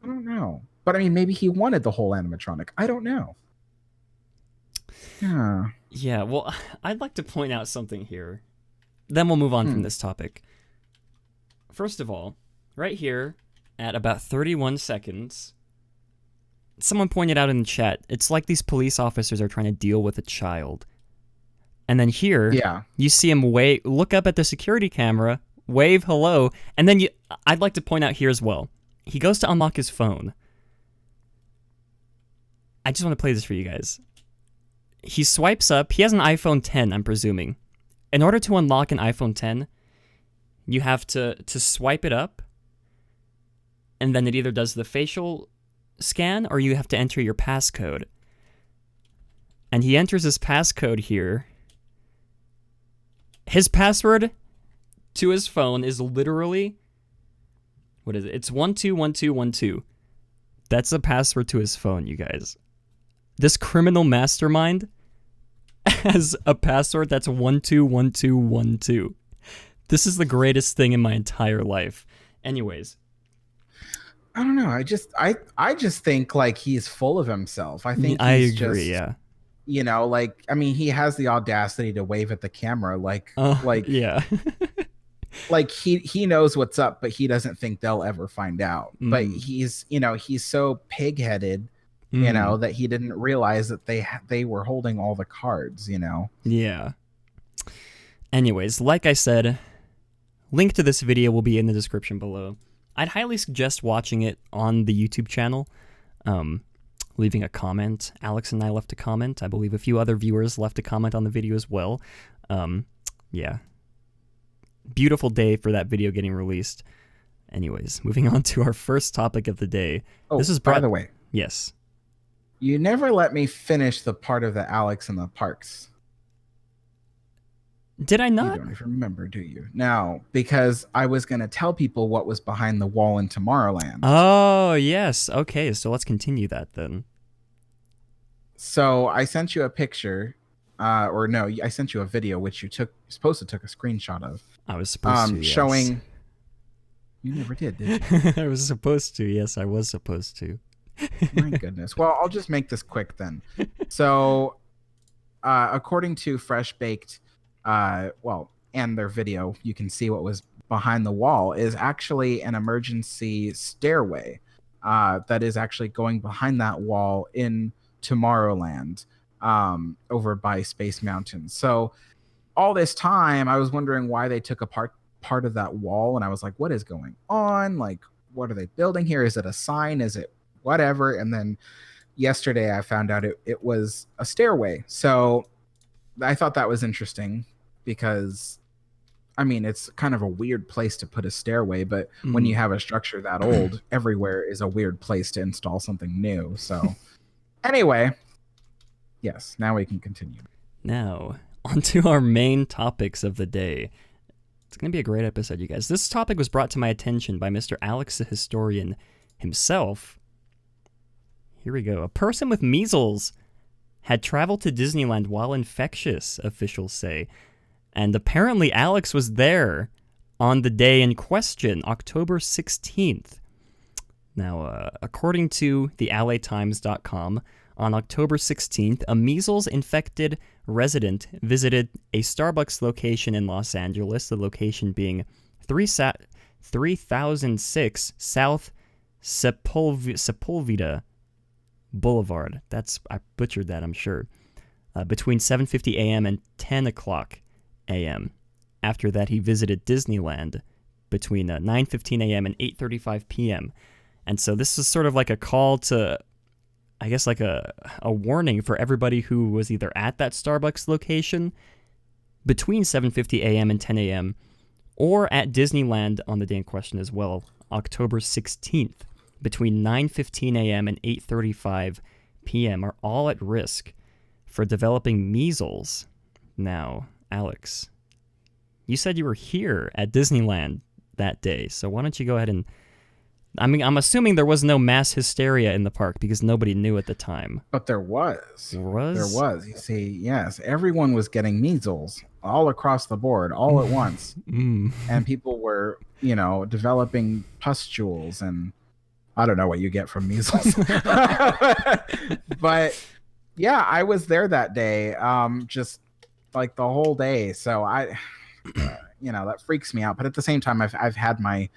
I don't know, but I mean, maybe he wanted the whole animatronic. I don't know. Yeah, well, I'd like to point out something here. Then we'll move on from this topic. First of all, right here, at about 31 seconds, someone pointed out in the chat, it's like these police officers are trying to deal with a child. And then here, you see him look up at the security camera, wave hello, and then I'd like to point out here as well, he goes to unlock his phone. I just want to play this for you guys. He swipes up. He has an iPhone 10, I'm presuming. In order to unlock an iPhone 10, you have to swipe it up, and then it either does the facial scan or you have to enter your passcode. And he enters his passcode here. His password to his phone is literally, what is it? It's 121212. That's the password to his phone, you guys. This criminal mastermind has a password that's 121212. This is the greatest thing in my entire life. Anyways, I don't know. I just think like he's full of himself. I think I he's agree. Just, you know, like, I mean, he has the audacity to wave at the camera, like yeah. Like he knows what's up, but he doesn't think they'll ever find out. But he's so pig-headed, you know, that he didn't realize that they were holding all the cards, you know. Yeah. Anyways, like I said, link to this video will be in the description below. I'd highly suggest watching it on the YouTube channel, leaving a comment. Alex and I left a comment. I believe a few other viewers left a comment on the video as well. Yeah. Beautiful day for that video getting released. Anyways, moving on to our first topic of the day. Oh, this is by the way. Yes. You never let me finish the part of the Alex in the parks. Did I not? You don't even remember, do you? No, because I was going to tell people what was behind the wall in Tomorrowland. Oh, yes. Okay, so let's continue that then. So I sent you a picture, or no, I sent you a video, which you're supposed to took a screenshot of. I was supposed to, yes. Showing... You never did you? I was supposed to, yes, I was supposed to. My goodness. Well, I'll just make this quick then. So, according to Fresh Baked, and their video, you can see what was behind the wall is actually an emergency stairway that is actually going behind that wall in Tomorrowland, over by Space Mountain. So, all this time, I was wondering why they took apart part of that wall, and I was like, what is going on? Like, what are they building here? Is it a sign? Is it whatever? And then yesterday I found out it was a stairway. So I thought that was interesting because I mean, it's kind of a weird place to put a stairway, but when you have a structure that old, everywhere is a weird place to install something new. So anyway, yes, now we can continue. Now, on to our main topics of the day. It's going to be a great episode, you guys. This topic was brought to my attention by Mr. Alex the Historian himself. Here we go. A person with measles had traveled to Disneyland while infectious, officials say. And apparently Alex was there on the day in question, October 16th. Now, according to the LAtimes.com, on October 16th, a measles-infected resident visited a Starbucks location in Los Angeles, the location being 3006 South Sepulveda Boulevard. I butchered that, I'm sure. Between 7:50 a.m. and 10 o'clock a.m. After that, he visited Disneyland between 9:15 a.m. and 8:35 p.m. And so this is sort of like a call to, I guess, like a warning for everybody who was either at that Starbucks location between 7:50 a.m. and 10 a.m. or at Disneyland on the day in question as well, October 16th, between 9:15 a.m. and 8:35 p.m. are all at risk for developing measles. Now, Alex, you said you were here at Disneyland that day, so why don't you go ahead and... I mean, I'm assuming there was no mass hysteria in the park because nobody knew at the time. But there was. There was? There was. You see, yes, everyone was getting measles all across the board, all at once. And people were, developing pustules and I don't know what you get from measles. But yeah, I was there that day, just like the whole day. So I, that freaks me out. But at the same time, I've had my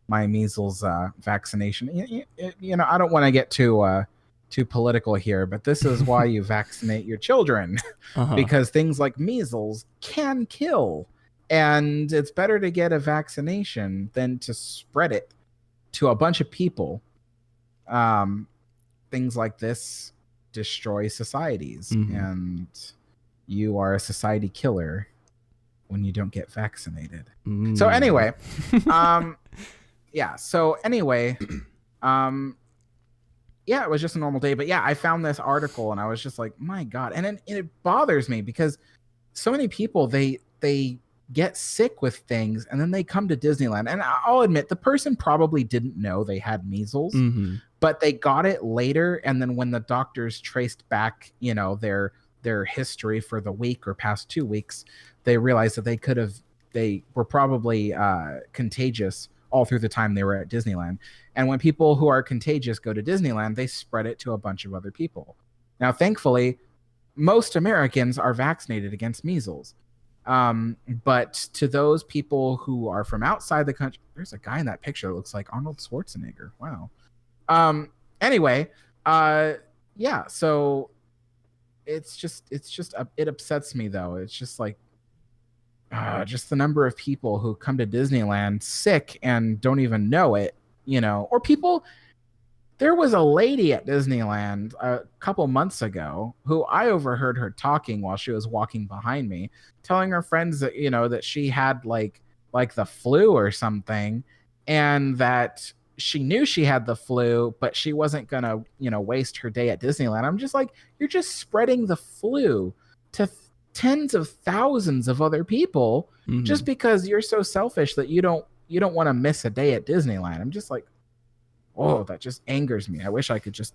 measles vaccination. I don't want to get too political here, but this is why you vaccinate your children, because things like measles can kill, and it's better to get a vaccination than to spread it to a bunch of people. Things like this destroy societies, and you are a society killer when you don't get vaccinated. So anyway, yeah. So anyway, yeah, it was just a normal day. But yeah, I found this article and I was just like, my God. And it bothers me because so many people, they get sick with things and then they come to Disneyland. And I'll admit, the person probably didn't know they had measles, but they got it later. And then when the doctors traced back, their history for the week or past 2 weeks, they realized that they were probably contagious all through the time they were at Disneyland. And when people who are contagious go to Disneyland, they spread it to a bunch of other people. Now, thankfully, most Americans are vaccinated against measles. But to those people who are from outside the country, there's a guy in that picture that looks like Arnold Schwarzenegger. Wow. Anyway, yeah, so it upsets me though. It's just like, just the number of people who come to Disneyland sick and don't even know it, or people. There was a lady at Disneyland a couple months ago who I overheard her talking while she was walking behind me, telling her friends that, that she had like the flu or something, and that she knew she had the flu, but she wasn't gonna, waste her day at Disneyland. I'm just like, you're just spreading the flu to tens of thousands of other people just because you're so selfish that you don't want to miss a day at Disneyland. I'm just like, oh, that just angers me. I wish I could just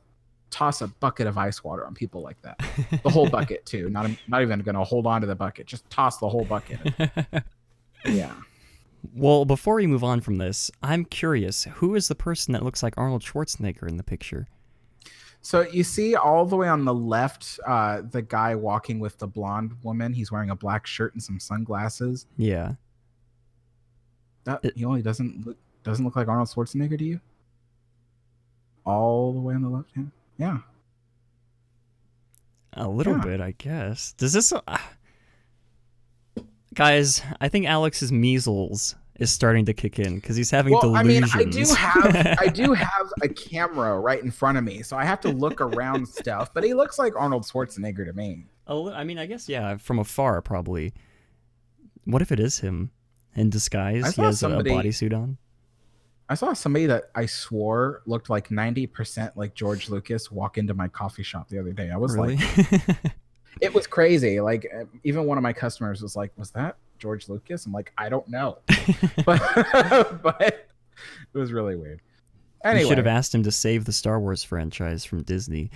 toss a bucket of ice water on people like that. The whole bucket too. Not even going to hold on to the bucket. Just toss the whole bucket. Yeah. Well, before we move on from this, I'm curious, who is the person that looks like Arnold Schwarzenegger in the picture? So you see all the way on the left, the guy walking with the blonde woman. He's wearing a black shirt and some sunglasses. Yeah. He only doesn't look like Arnold Schwarzenegger to you? All the way on the left hand? Yeah. A little bit, I guess. Does this... Guys, I think Alex's measles is starting to kick in because he's having delusions. I do have a camera right in front of me, so I have to look around stuff. But he looks like Arnold Schwarzenegger to me. I guess, yeah, from afar, probably. What if it is him in disguise. He has a bodysuit on. I saw somebody that I swore looked like 90% like George Lucas walk into my coffee shop the other day. I was Really? like, it was crazy. Like, even one of my customers was like, was that George Lucas? I'm like, I don't know. but it was really weird. Anyway. You should have asked him to save the Star Wars franchise from Disney.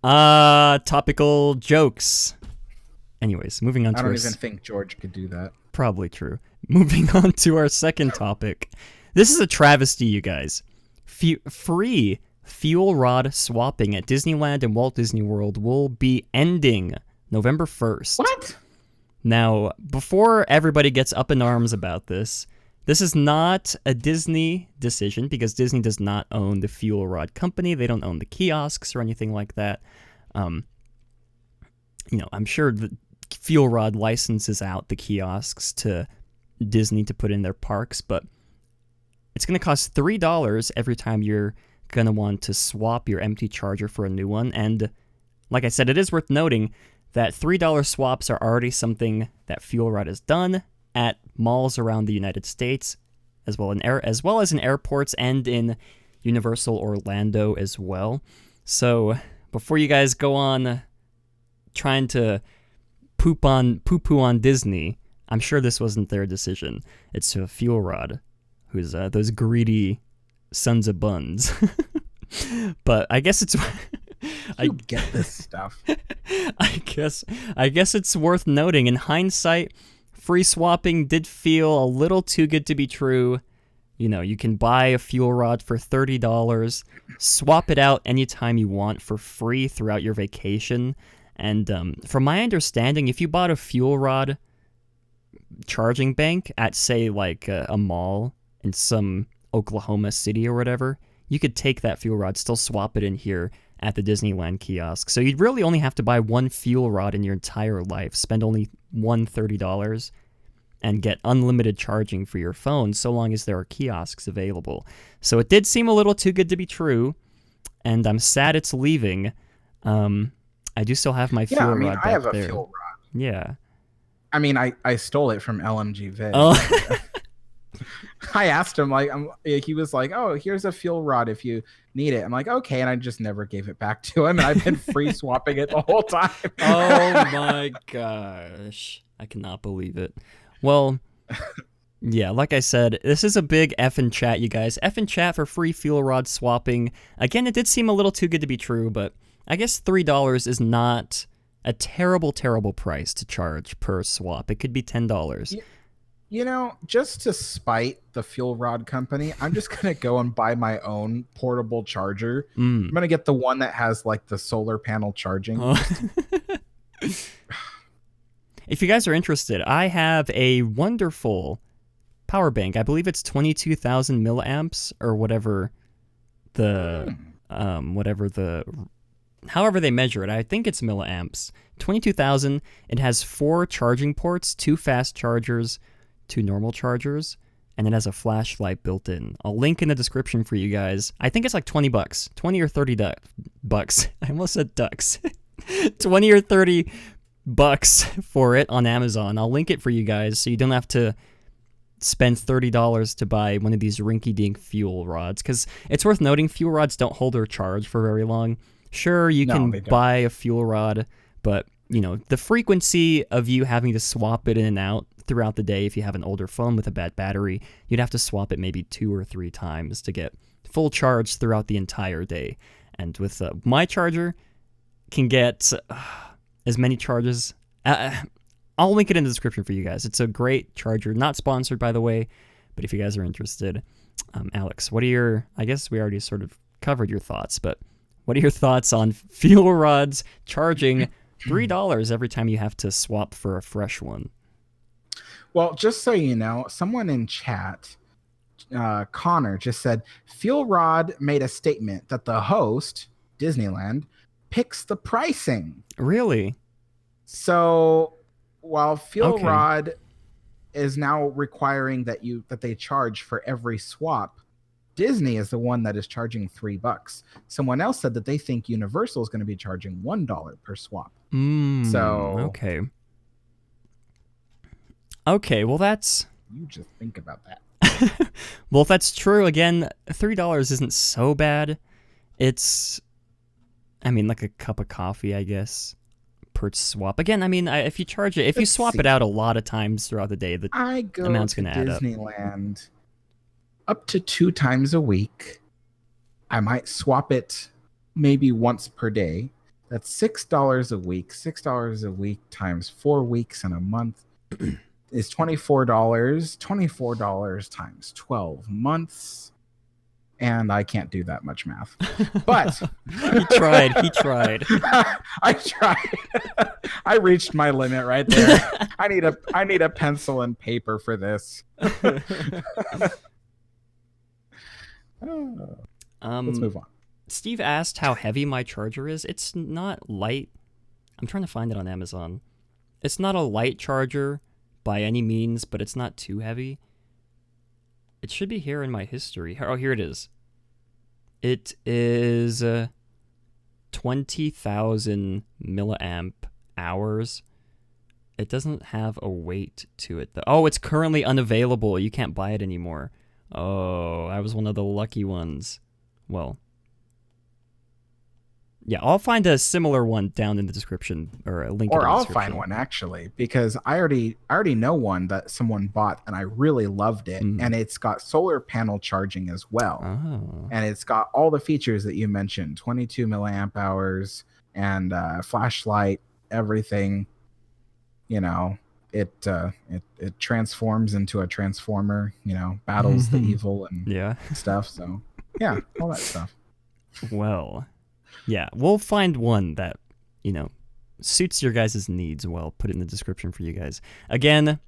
Topical jokes. Anyways, moving on to I don't even think George could do that. Probably true. Moving on to our second topic. This is a travesty, you guys. Free fuel rod swapping at Disneyland and Walt Disney World will be ending November 1st. What? Now, before everybody gets up in arms about this is not a Disney decision because Disney does not own the fuel rod company. They don't own the kiosks or anything like that. I'm sure the fuel rod licenses out the kiosks to Disney to put in their parks, but it's going to cost $3 every time you're going to want to swap your empty charger for a new one. And like I said, it is worth noting that $3 swaps are already something that fuel rod has done at malls around the United States, as well as in airports and in Universal Orlando as well. So before you guys go on trying to poo-poo on Disney, I'm sure this wasn't their decision. It's a fuel rod, who's those greedy sons of buns. But I guess it's I get this stuff. I guess it's worth noting. In hindsight, free swapping did feel a little too good to be true. You can buy a fuel rod for $30, swap it out anytime you want for free throughout your vacation. And from my understanding, if you bought a fuel rod charging bank at, say, like a mall in some Oklahoma city or whatever, you could take that fuel rod, still swap it in here at the Disneyland kiosk. So you'd really only have to buy one fuel rod in your entire life, spend only $30, and get unlimited charging for your phone so long as there are kiosks available. So it did seem a little too good to be true, and I'm sad it's leaving. I do still have my fuel rod back there. I have a fuel rod. Yeah. I mean, I stole it from LMG Vid. Oh. I asked him, he was like, oh, here's a fuel rod if you need it. I'm like, okay. And I just never gave it back to him. And I've been free swapping it the whole time. Oh my gosh. I cannot believe it. Well, yeah, like I said, this is a big effing chat, you guys. Effing chat for free fuel rod swapping. Again, it did seem a little too good to be true, but I guess $3 is not a terrible, terrible price to charge per swap. It could be $10. Just to spite the fuel rod company, I'm just going to go and buy my own portable charger. I'm going to get the one that has like the solar panel charging. If you guys are interested, I have a wonderful power bank. I believe it's 22,000 milliamps or whatever however they measure it. I think it's milliamps. 22,000. It has 4 charging ports, 2 fast chargers, 2 normal chargers, and it has a flashlight built in. I'll link in the description for you guys. I think it's like $20, 20 or 30 bucks. I almost said ducks. 20 or 30 bucks for it on Amazon. I'll link it for you guys so you don't have to spend $30 to buy one of these rinky-dink fuel rods, because it's worth noting fuel rods don't hold their charge for very long. Sure, you can buy a fuel rod, but the frequency of you having to swap it in and out throughout the day, if you have an older phone with a bad battery, you'd have to swap it maybe 2 or 3 times to get full charge throughout the entire day. And with my charger, can get as many charges. I'll link it in the description for you guys. It's a great charger. Not sponsored, by the way, but if you guys are interested. Alex, what are your... I guess we already sort of covered your thoughts, but what are your thoughts on fuel rods charging $3 every time you have to swap for a fresh one? Well, just so you know, someone in chat, Connor, just said, fuel rod made a statement that the host, Disneyland, picks the pricing. Really? So while fuel rod is now requiring that they charge for every swap, Disney is the one that is charging $3. Someone else said that they think Universal is going to be charging $1 per swap. Okay, well that's You just think about that. Well, if that's true, again, $3 isn't so bad. It's, I mean, like a cup of coffee, I guess, per swap. Again, I mean, if you charge it, if you swap it out a lot of times throughout the day, the amount's going to add up. Disneyland up to 2 times a week. I might swap it maybe once per day. That's $6 a week. $6 a week times 4 weeks in a month is $24. $24 times 12 months. And I can't do that much math. But he tried. I tried. I reached my limit right there. I need a pencil and paper for this. Let's move on. Steve asked how heavy my charger is. It's not light. I'm trying to find it on Amazon. It's not a light charger by any means, but it's not too heavy. It should be here in my history. Oh, here it is. It is 20,000 milliamp hours. It doesn't have a weight to it, though. Oh, it's currently unavailable. You can't buy it anymore. Oh, I was one of the lucky ones. Well, yeah, I'll find a similar one down in the description, or a link. Or I'll find one actually, because I already know one that someone bought and I really loved it, and it's got solar panel charging as well, and it's got all the features that you mentioned: 22 milliamp hours and flashlight, everything. You know, it transforms into a transformer. You know, battles the evil and stuff. So yeah, all that stuff. Well. Yeah, we'll find one that, you know, suits your guys' needs well. Put it in the description for you guys. Again,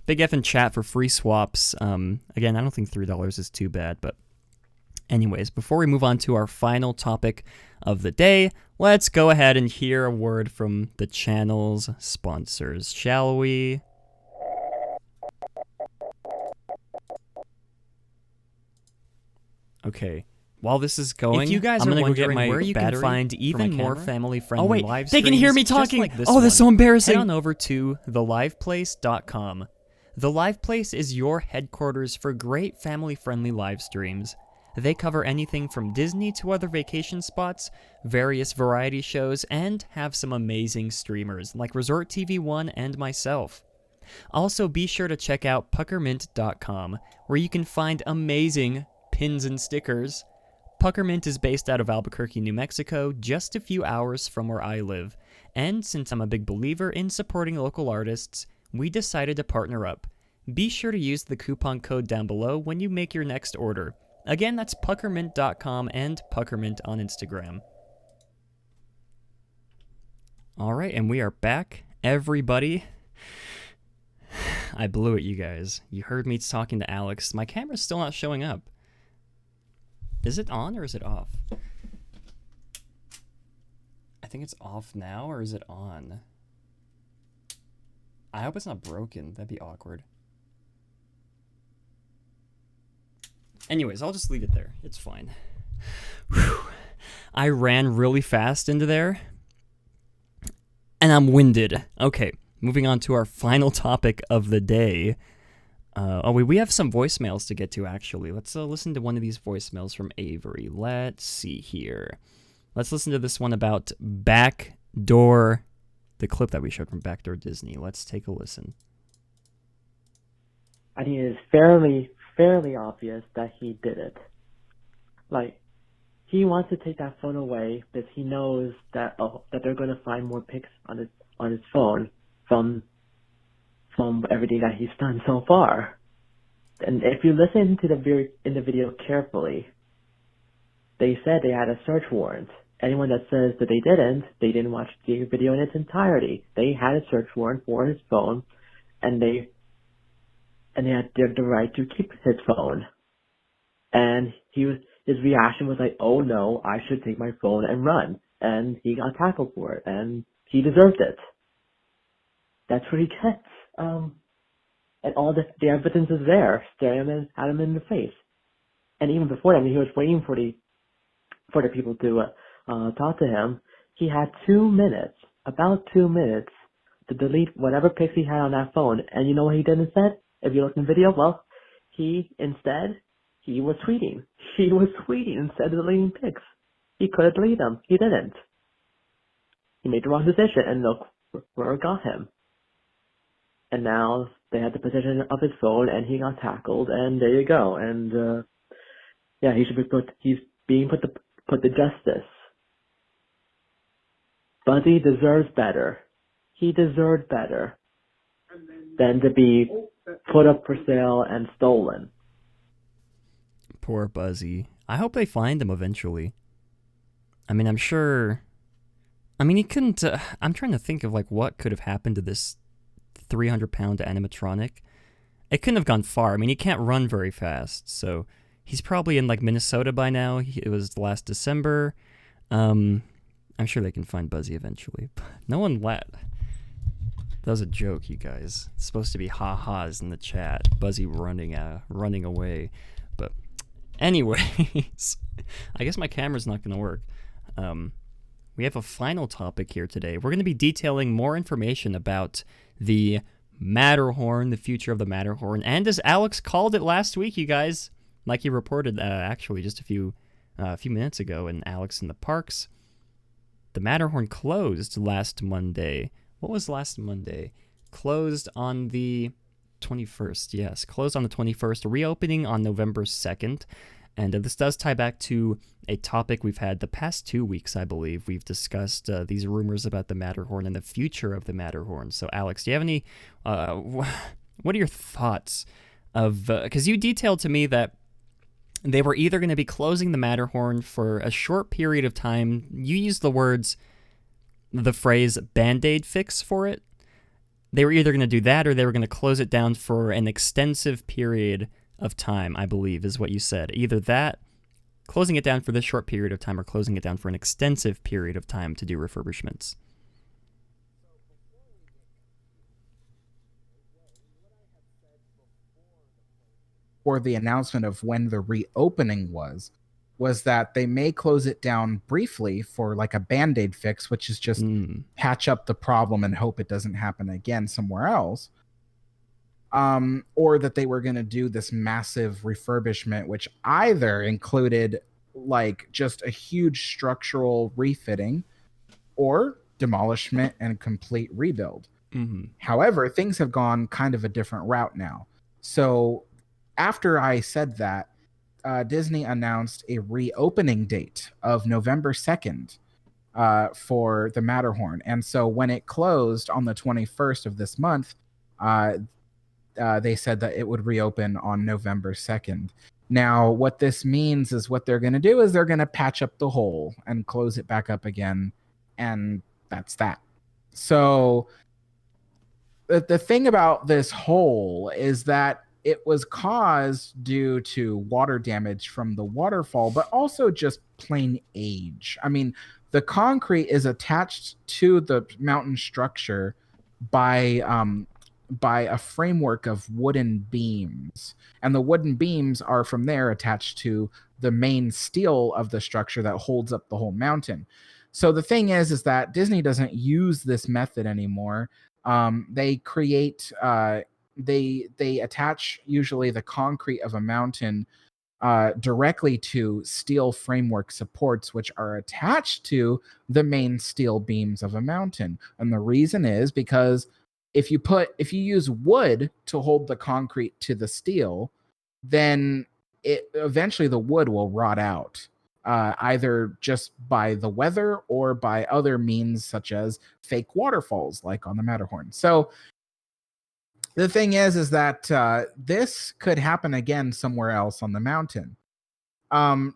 Big F in chat for free swaps. Again, I don't think $3 is too bad, but anyways, before we move on to our final topic of the day, let's go ahead and hear a word from the channel's sponsors, shall we? Okay. While this is going, if you guys I'm are gonna go wondering get my where you can battery find for even my more camera. family-friendly live They can hear me streams just talking. like this Oh, that's so one, embarrassing. head Head on over to theliveplace.com. The Live Place is your headquarters for great family-friendly live streams. They cover anything from Disney to other vacation spots, various variety shows, and have some amazing streamers like Resort TV 1 and myself. Also, be sure to check out puckermint.com, where you can find amazing pins and stickers. Puckermint is based out of Albuquerque, New Mexico, just a few hours from where I live. And since I'm a big believer in supporting local artists, we decided to partner up. Be sure to use the coupon code down below when you make your next order. Again, that's puckermint.com and puckermint on Instagram. Alright, and we are back. Everybody. I blew it, you guys. You heard me talking to Alex. My camera's still not showing up. Is it on or is it off? I think it's off now, or is it on? I hope it's not broken. That'd be awkward. Anyways, I'll just leave it there. It's fine. Whew. I ran really fast into there, and I'm winded. Okay, moving on to our final topic of the day. We have some voicemails to get to, actually. Let's listen to one of these voicemails from Avery. Let's see here. Let's listen to this one about Backdoor, the clip that we showed from Backdoor Disney. Let's take a listen. I think it is fairly obvious that he did it. Like, he wants to take that phone away because he knows that that they're going to find more pics on his phone from everything that he's done so far. And if you listen to in the video carefully, they said they had a search warrant. Anyone that says that they didn't watch the video in its entirety. They had a search warrant for his phone, and they had the right to keep his phone. And his reaction was like, "Oh no, I should take my phone and run." And he got tackled for it, and he deserved it. That's what he gets. And all the evidence is there, staring at him in the face. And even before that, when he was waiting for the people to talk to him, he had 2 minutes, about 2 minutes, to delete whatever pics he had on that phone. And you know what he did instead? If you look in the video, well, he was tweeting. He was tweeting instead of deleting pics. He could have deleted them. He didn't. He made the wrong decision, and look where it got him. And now they had the position of his phone, and he got tackled, and there you go. And yeah, he should be he's being put to justice. Buzzy deserves better. He deserved better than to be put up for sale and stolen. Poor Buzzy. I hope they find him eventually. I mean, I'm sure... I mean, he couldn't... I'm trying to think of, like, what could have happened to this 300-pound animatronic. It couldn't have gone far. I mean, he can't run very fast, so... He's probably in, like, Minnesota by now. It was last December. I'm sure they can find Buzzy eventually. No one let... That was a joke, you guys. It's supposed to be ha-has in the chat. Buzzy running away. But anyways, I guess my camera's not going to work. We have a final topic here today. We're going to be detailing more information about the Matterhorn, the future of the Matterhorn. And as Alex called it last week, you guys, like he reported actually just a few minutes ago in Alex in the Parks, the Matterhorn closed last Monday. What was last Monday? Closed on the 21st. Yes, closed on the 21st, reopening on November 2nd. And this does tie back to a topic we've had the past 2 weeks, I believe. We've discussed these rumors about the Matterhorn and the future of the Matterhorn. So, Alex, do you have any... what are your thoughts of... Because you detailed to me that they were either going to be closing the Matterhorn for a short period of time. You used the phrase Band-Aid fix for it. They were either going to do that or they were going to close it down for an extensive period of time, I believe, is what you said. Either that, closing it down for this short period of time, or closing it down for an extensive period of time to do refurbishments. For the announcement of when the reopening was that they may close it down briefly for like a Band-Aid fix, which is just patch up the problem and hope it doesn't happen again somewhere else. Or that they were going to do this massive refurbishment, which either included like just a huge structural refitting or demolishment and complete rebuild. However, things have gone kind of a different route now. So after I said that, Disney announced a reopening date of November 2nd for the Matterhorn. And so when it closed on the 21st of this month, they said that it would reopen on November 2nd. Now, what this means is what they're going to do is they're going to patch up the hole and close it back up again. And that's that. So the thing about this hole is that it was caused due to water damage from the waterfall, but also just plain age. I mean, the concrete is attached to the mountain structure by a framework of wooden beams. And the wooden beams are from there attached to the main steel of the structure that holds up the whole mountain. So the thing is that Disney doesn't use this method anymore. They create... They attach usually the concrete of a mountain directly to steel framework supports, which are attached to the main steel beams of a mountain. And the reason is because if you use wood to hold the concrete to the steel, then eventually the wood will rot out, either just by the weather or by other means such as fake waterfalls like on the Matterhorn. So the thing is that this could happen again somewhere else on the mountain. Well,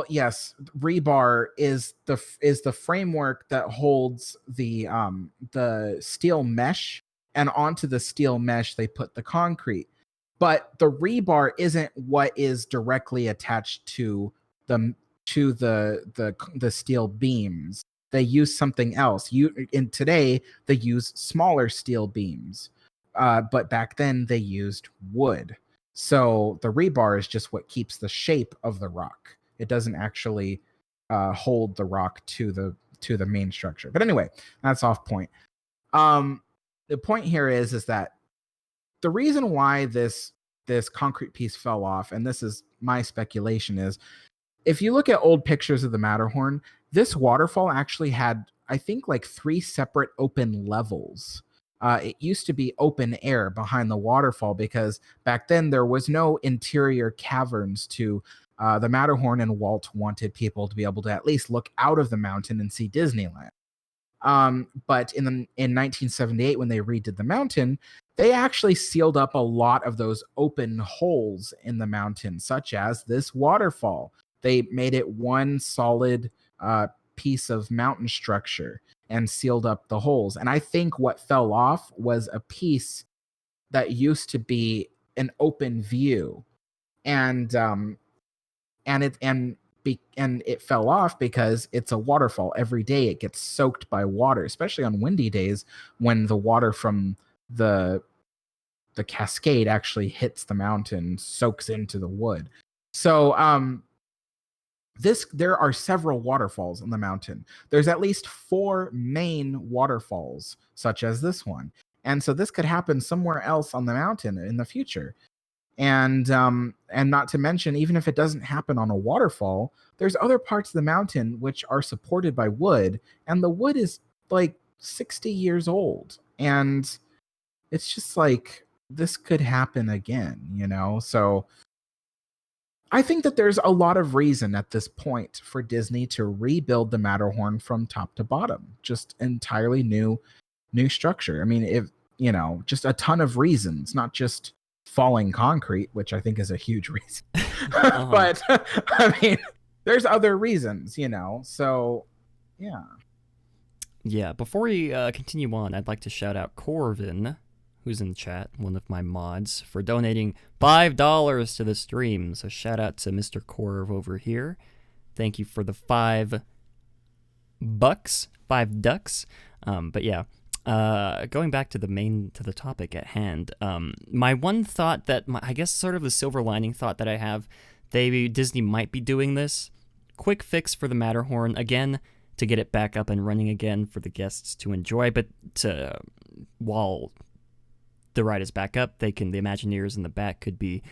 yes, rebar is the framework that holds the steel mesh, and onto the steel mesh they put the concrete. But the rebar isn't what is directly attached to the steel beams. They use something else. Today they use smaller steel beams, but back then they used wood. So the rebar is just what keeps the shape of the rock. It doesn't actually hold the rock to the main structure. But anyway, that's off point. The point here is that the reason why this concrete piece fell off, and this is my speculation, is if you look at old pictures of the Matterhorn, this waterfall actually had, I think, like 3 separate open levels. It used to be open air behind the waterfall because back then there was no interior caverns to the Matterhorn, and Walt wanted people to be able to at least look out of the mountain and see Disneyland. But in 1978, when they redid the mountain, they actually sealed up a lot of those open holes in the mountain, such as this waterfall. They made it one solid piece of mountain structure and sealed up the holes. And I think what fell off was a piece that used to be an open view, and it fell off because it's a waterfall. Every day it gets soaked by water, especially on windy days when the water from the cascade actually hits the mountain, soaks into the wood. So there are several waterfalls on the mountain. There's at least 4 main waterfalls, such as this one. And so this could happen somewhere else on the mountain in the future. And not to mention, even if it doesn't happen on a waterfall, there's other parts of the mountain which are supported by wood, and the wood is like 60 years old. And it's just like, this could happen again, you know? So I think that there's a lot of reason at this point for Disney to rebuild the Matterhorn from top to bottom, just entirely new structure. I mean, if you know, just a ton of reasons, not just falling concrete, which I think is a huge reason. But I mean, there's other reasons, you know. So, yeah. Yeah. Before we continue on, I'd like to shout out Corvin, who's in the chat, one of my mods, for donating $5 to the stream. So shout out to Mr. Corv over here. Thank you for the $5. But yeah. Going back to the topic at hand, my one thought I guess sort of the silver lining thought that I have, Disney might be doing this. Quick fix for the Matterhorn, again, to get it back up and running again for the guests to enjoy, but while the ride is back up, the Imagineers in the back could be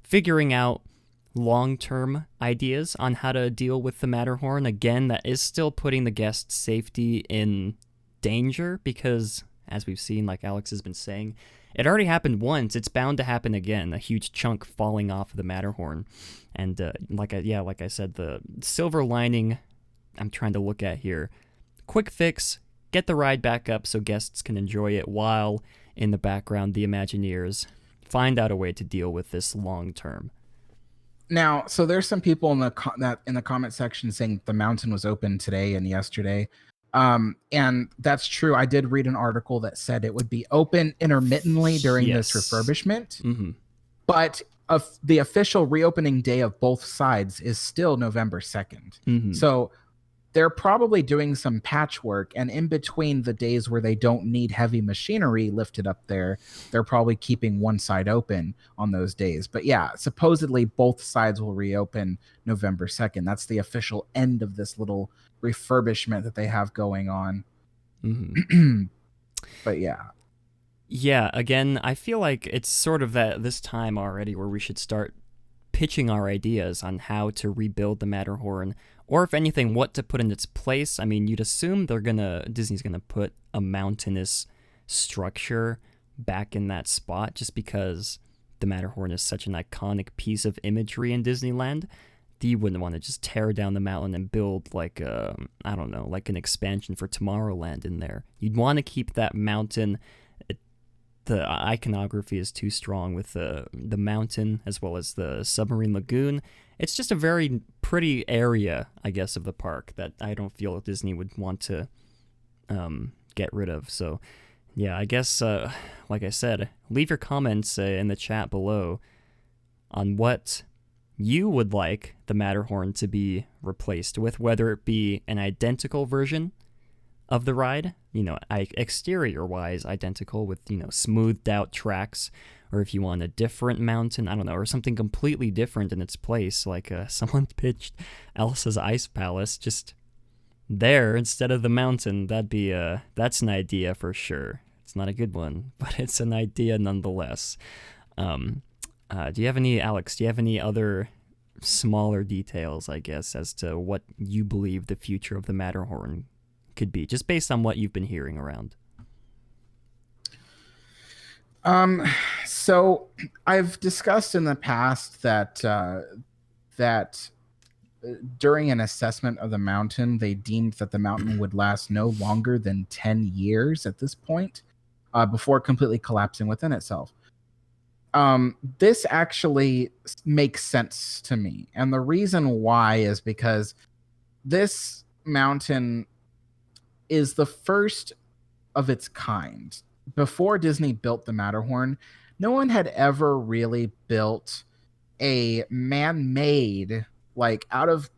figuring out long-term ideas on how to deal with the Matterhorn. Again, that is still putting the guests' safety in danger because, as we've seen, like Alex has been saying, it already happened once. It's bound to happen again. A huge chunk falling off of the Matterhorn, and like I said, the silver lining I'm trying to look at here: quick fix, get the ride back up so guests can enjoy it, while in the background the Imagineers find out a way to deal with this long term. Now, so there's some people in the comment section saying the mountain was open today and yesterday. And that's true. I did read an article that said it would be open intermittently during this refurbishment. Mm-hmm. But the official reopening day of both sides is still November 2nd. Mm-hmm. So they're probably doing some patchwork, and in between the days where they don't need heavy machinery lifted up there, they're probably keeping one side open on those days. But yeah, supposedly both sides will reopen November 2nd. That's the official end of this little refurbishment that they have going on. Mm-hmm. But yeah. Yeah, again, I feel like it's sort of that this time already where we should start pitching our ideas on how to rebuild the Matterhorn, or if anything, what to put in its place. I mean, you'd assume Disney's gonna put a mountainous structure back in that spot just because the Matterhorn is such an iconic piece of imagery in Disneyland. You wouldn't want to just tear down the mountain and build like an expansion for Tomorrowland in there. You'd want to keep that mountain. The iconography is too strong with the mountain as well as the submarine lagoon. It's just a very pretty area, I guess, of the park that I don't feel Disney would want to get rid of. So, yeah, I guess, like I said, leave your comments in the chat below on what you would like the Matterhorn to be replaced with, whether it be an identical version of the ride, exterior-wise identical with, smoothed out tracks, or if you want a different mountain, I don't know, or something completely different in its place, like someone pitched Elsa's Ice Palace just there instead of the mountain. That's an idea for sure. It's not a good one, but it's an idea nonetheless. Do you have any, Alex, do you have any other smaller details, I guess, as to what you believe the future of the Matterhorn could be, just based on what you've been hearing around? So I've discussed in the past that during an assessment of the mountain, they deemed that the mountain would last no longer than 10 years at this point, before completely collapsing within itself. This actually makes sense to me. And the reason why is because this mountain is the first of its kind. Before Disney built the Matterhorn, no one had ever really built a man-made, like out of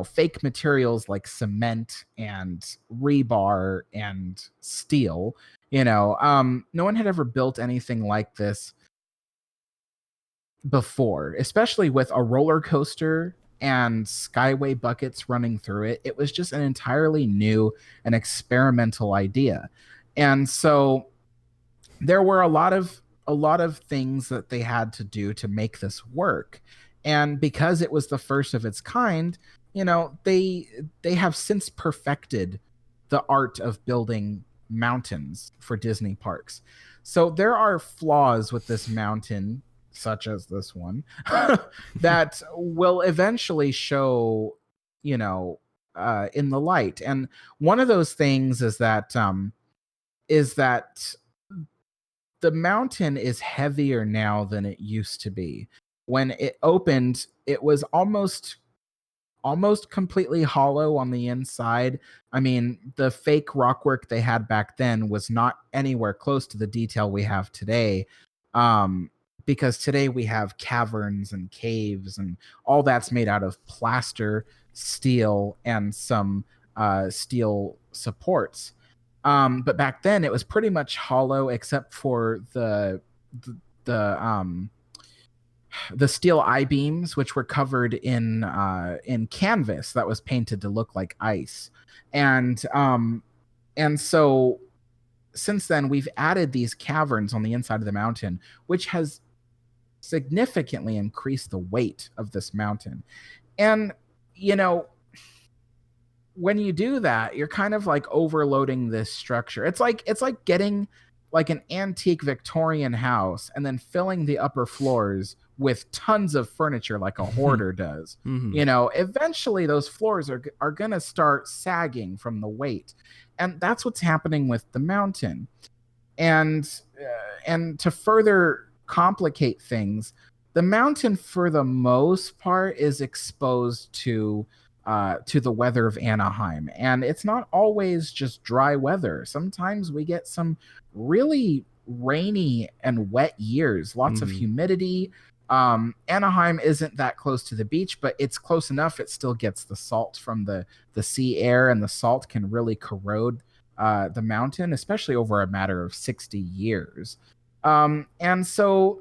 fake materials like cement and rebar and steel. No one had ever built anything like this before, especially with a roller coaster and Skyway buckets running through it. It was just an entirely new and experimental idea. And so there were a lot of things that they had to do to make this work. And because it was the first of its kind, they have since perfected the art of building mountains for Disney parks. So there are flaws with this mountain, such as this one, that will eventually show, in the light. And one of those things is that the mountain is heavier now than it used to be. When it opened, it was almost completely hollow on the inside. I mean, the fake rockwork they had back then was not anywhere close to the detail we have today. Because today we have caverns and caves, and all that's made out of plaster, steel, and some steel supports. But back then it was pretty much hollow, except for the steel I-beams, which were covered in canvas that was painted to look like ice. And so since then we've added these caverns on the inside of the mountain, which has significantly increased the weight of this mountain. And when you do that, you're kind of like overloading this structure. It's like getting like an antique Victorian house and then filling the upper floors with tons of furniture like a hoarder does. Eventually those floors are going to start sagging from the weight. And that's what's happening with the mountain. And to further complicate things, the mountain for the most part is exposed to the weather of Anaheim. And it's not always just dry weather. Sometimes we get some really rainy and wet years, lots of humidity. Anaheim isn't that close to the beach, but it's close enough. It still gets the salt from the sea air, and the salt can really corrode the mountain, especially over a matter of 60 years. And so,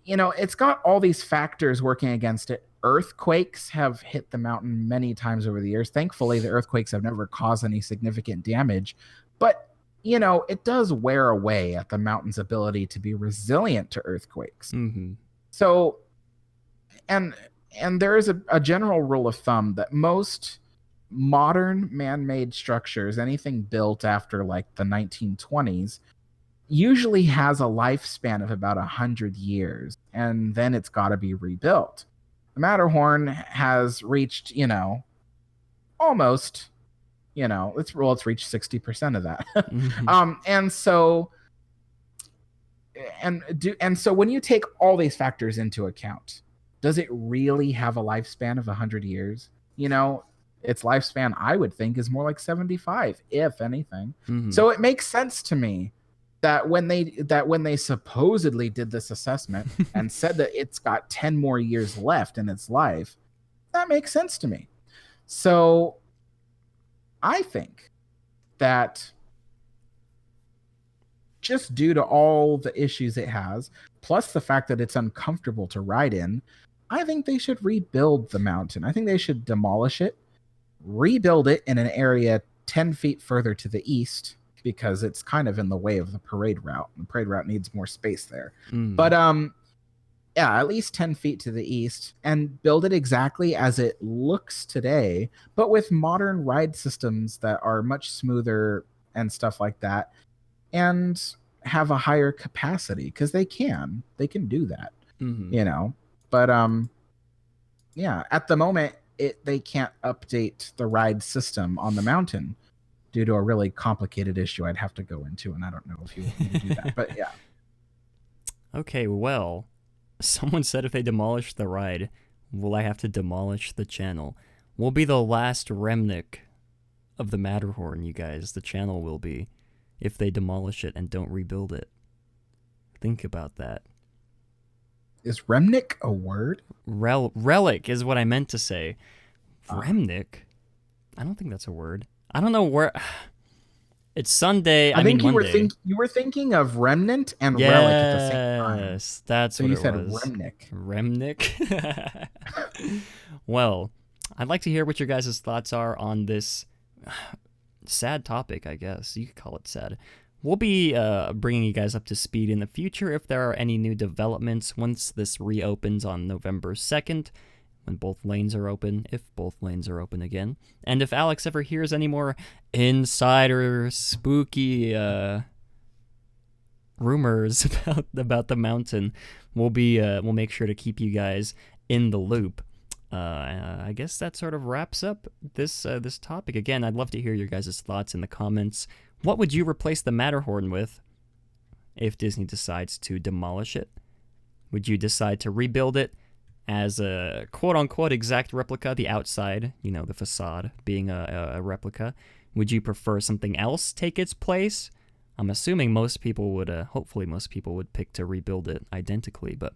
it's got all these factors working against it. Earthquakes have hit the mountain many times over the years. Thankfully, the earthquakes have never caused any significant damage, but it does wear away at the mountain's ability to be resilient to earthquakes. So, and there is a general rule of thumb that most modern man-made structures, anything built after like the 1920s, usually has a lifespan of about 100 years, and then it's got to be rebuilt. The Matterhorn has reached, almost, it's reached 60% of that. And so when you take all these factors into account, does it really have a lifespan of 100 years? Its lifespan, I would think, is more like 75, if anything. So it makes sense to me that when they supposedly did this assessment and said that it's got 10 more years left in its life, that makes sense to me. So I think that just due to all the issues it has, plus the fact that it's uncomfortable to ride in, I think they should rebuild the mountain. I think they should demolish it, rebuild it in an area 10 feet further to the east, because it's kind of in the way of the parade route. The parade route needs more space there. Mm. But yeah, at least 10 feet to the east, and build it exactly as it looks today, but with modern ride systems that are much smoother and stuff like that, and have a higher capacity, because they can do that. Mhm. You know. But yeah, at the moment they can't update the ride system on the mountain due to a really complicated issue I'd have to go into, and I don't know if you want me to do that. But yeah. Okay, well, someone said if they demolish the ride, will I have to demolish the channel? We'll be the last remnant of the Matterhorn, you guys. The channel will be, if they demolish it and don't rebuild it. Think about that. Is remnant a word? Relic is what I meant to say. Remnant? I don't think that's a word. I don't know where... It's Sunday. I think Monday. you were thinking of remnant and relic at the same time. Yes, that's so what you it said was. remnant. Well, I'd like to hear what your guys' thoughts are on this sad topic, I guess. You could call it sad. We'll be bringing you guys up to speed in the future if there are any new developments once this reopens on November 2nd, when both lanes are open, if both lanes are open again. And if Alex ever hears any more insider spooky rumors about the mountain, we'll make sure to keep you guys in the loop. I guess that sort of wraps up this topic. Again, I'd love to hear your guys' thoughts in the comments. What would you replace the Matterhorn with if Disney decides to demolish it? Would you decide to rebuild it as a quote-unquote exact replica, the outside, you know, the facade being a replica? Would you prefer something else take its place? I'm assuming most people would, hopefully most people would pick to rebuild it identically. But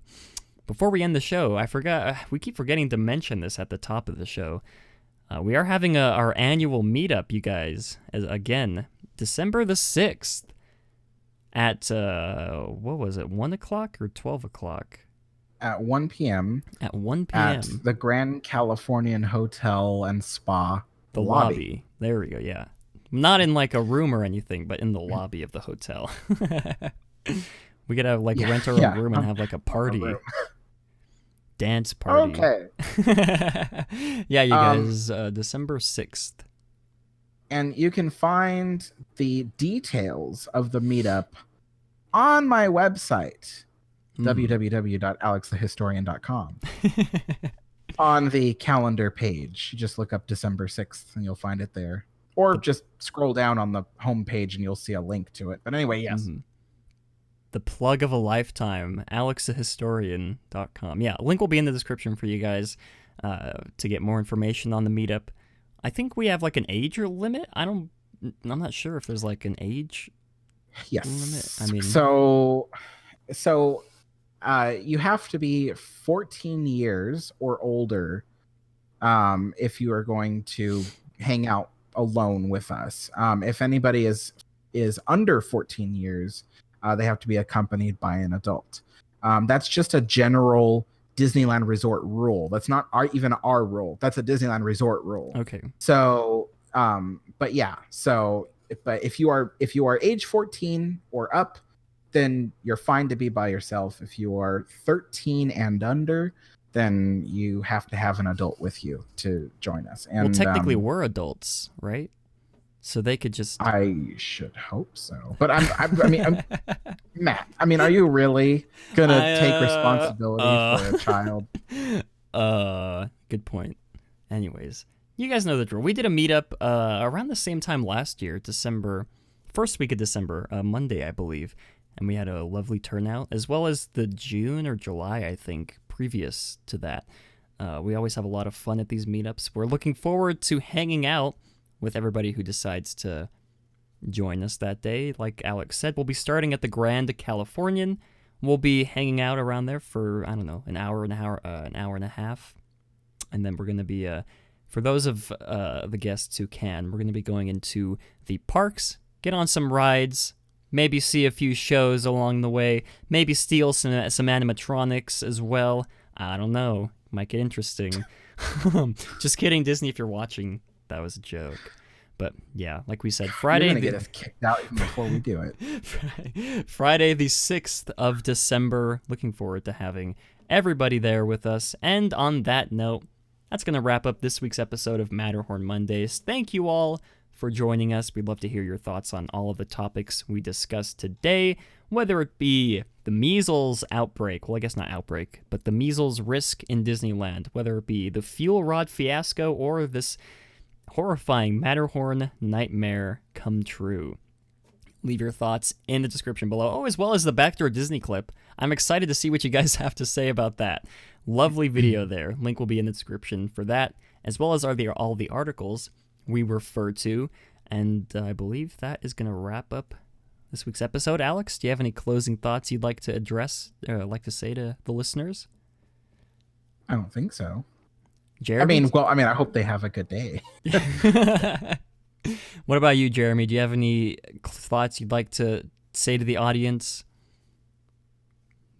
before we end the show, I forgot, we keep forgetting to mention this at the top of the show. We are having our annual meetup, you guys, again, December the 6th at, what was it, 1 o'clock or 12 o'clock? At 1 p.m. At 1 p.m. At the Grand Californian Hotel and Spa. The lobby. There we go, yeah. Not in like a room or anything, but in the lobby of the hotel. We could have like rent our own room and have like a party. Dance party. Okay. Yeah, you guys, December 6th. And you can find the details of the meetup on my website, www.alexthehistorian.com. On the calendar page. You just look up December 6th and you'll find it there. Or just scroll down on the home page and you'll see a link to it. But anyway, yes. Mm-hmm. The plug of a lifetime, alexthehistorian.com. Yeah, link will be in the description for you guys to get more information on the meetup. I think we have like an age limit. I'm not sure if there's like an age limit. I mean, so you have to be 14 years or older if you are going to hang out alone with us. If anybody is under 14 years, they have to be accompanied by an adult. That's just a general Disneyland Resort rule. That's not even our rule. That's a Disneyland Resort rule. Okay. So, but if you are age 14 or up, then you're fine to be by yourself. If you are 13 and under, then you have to have an adult with you to join us. And well, technically, we're adults, right? So they could just... I should hope so. But Matt, I mean, are you really going to take responsibility for a child? Good point. Anyways, you guys know the drill. We did a meetup around the same time last year, first week of December, Monday, I believe. And we had a lovely turnout, as well as the June or July, I think, previous to that. We always have a lot of fun at these meetups. We're looking forward to hanging out with everybody who decides to join us that day. Like Alex said, we'll be starting at the Grand Californian. We'll be hanging out around there for, I don't know, an hour and a half. And then we're going to be, for those of the guests who can, we're going to be going into the parks, get on some rides, maybe see a few shows along the way, maybe steal some animatronics as well. I don't know. Might get interesting. Just kidding, Disney, if you're watching. That was a joke. But yeah, like we said, You're Friday. gonna get us kicked out even before we do it. Friday the 6th of December. Looking forward to having everybody there with us. And on that note, that's going to wrap up this week's episode of Matterhorn Mondays. Thank you all for joining us. We'd love to hear your thoughts on all of the topics we discussed today, whether it be the measles outbreak, well, I guess not outbreak, but the measles risk in Disneyland, whether it be the fuel rod fiasco or this horrifying Matterhorn nightmare come true. Leave your thoughts in the description below, as well as the Backdoor Disney clip. I'm excited to see what you guys have to say about that. Lovely video there. Link will be in the description for that, as well as all the articles we refer to. And I believe that is going to wrap up this week's episode. Alex, do you have any closing thoughts you'd like to address, or like to say to the listeners? I don't think so. Jeremy? I hope they have a good day. What about you, Jeremy? Do you have any thoughts you'd like to say to the audience?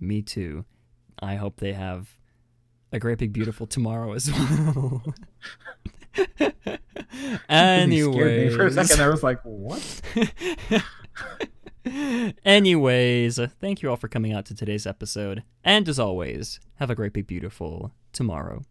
Me too. I hope they have a great big beautiful tomorrow as well. Anyways, for a second I was like, what? Anyways, thank you all for coming out to today's episode. And as always, have a great big beautiful tomorrow.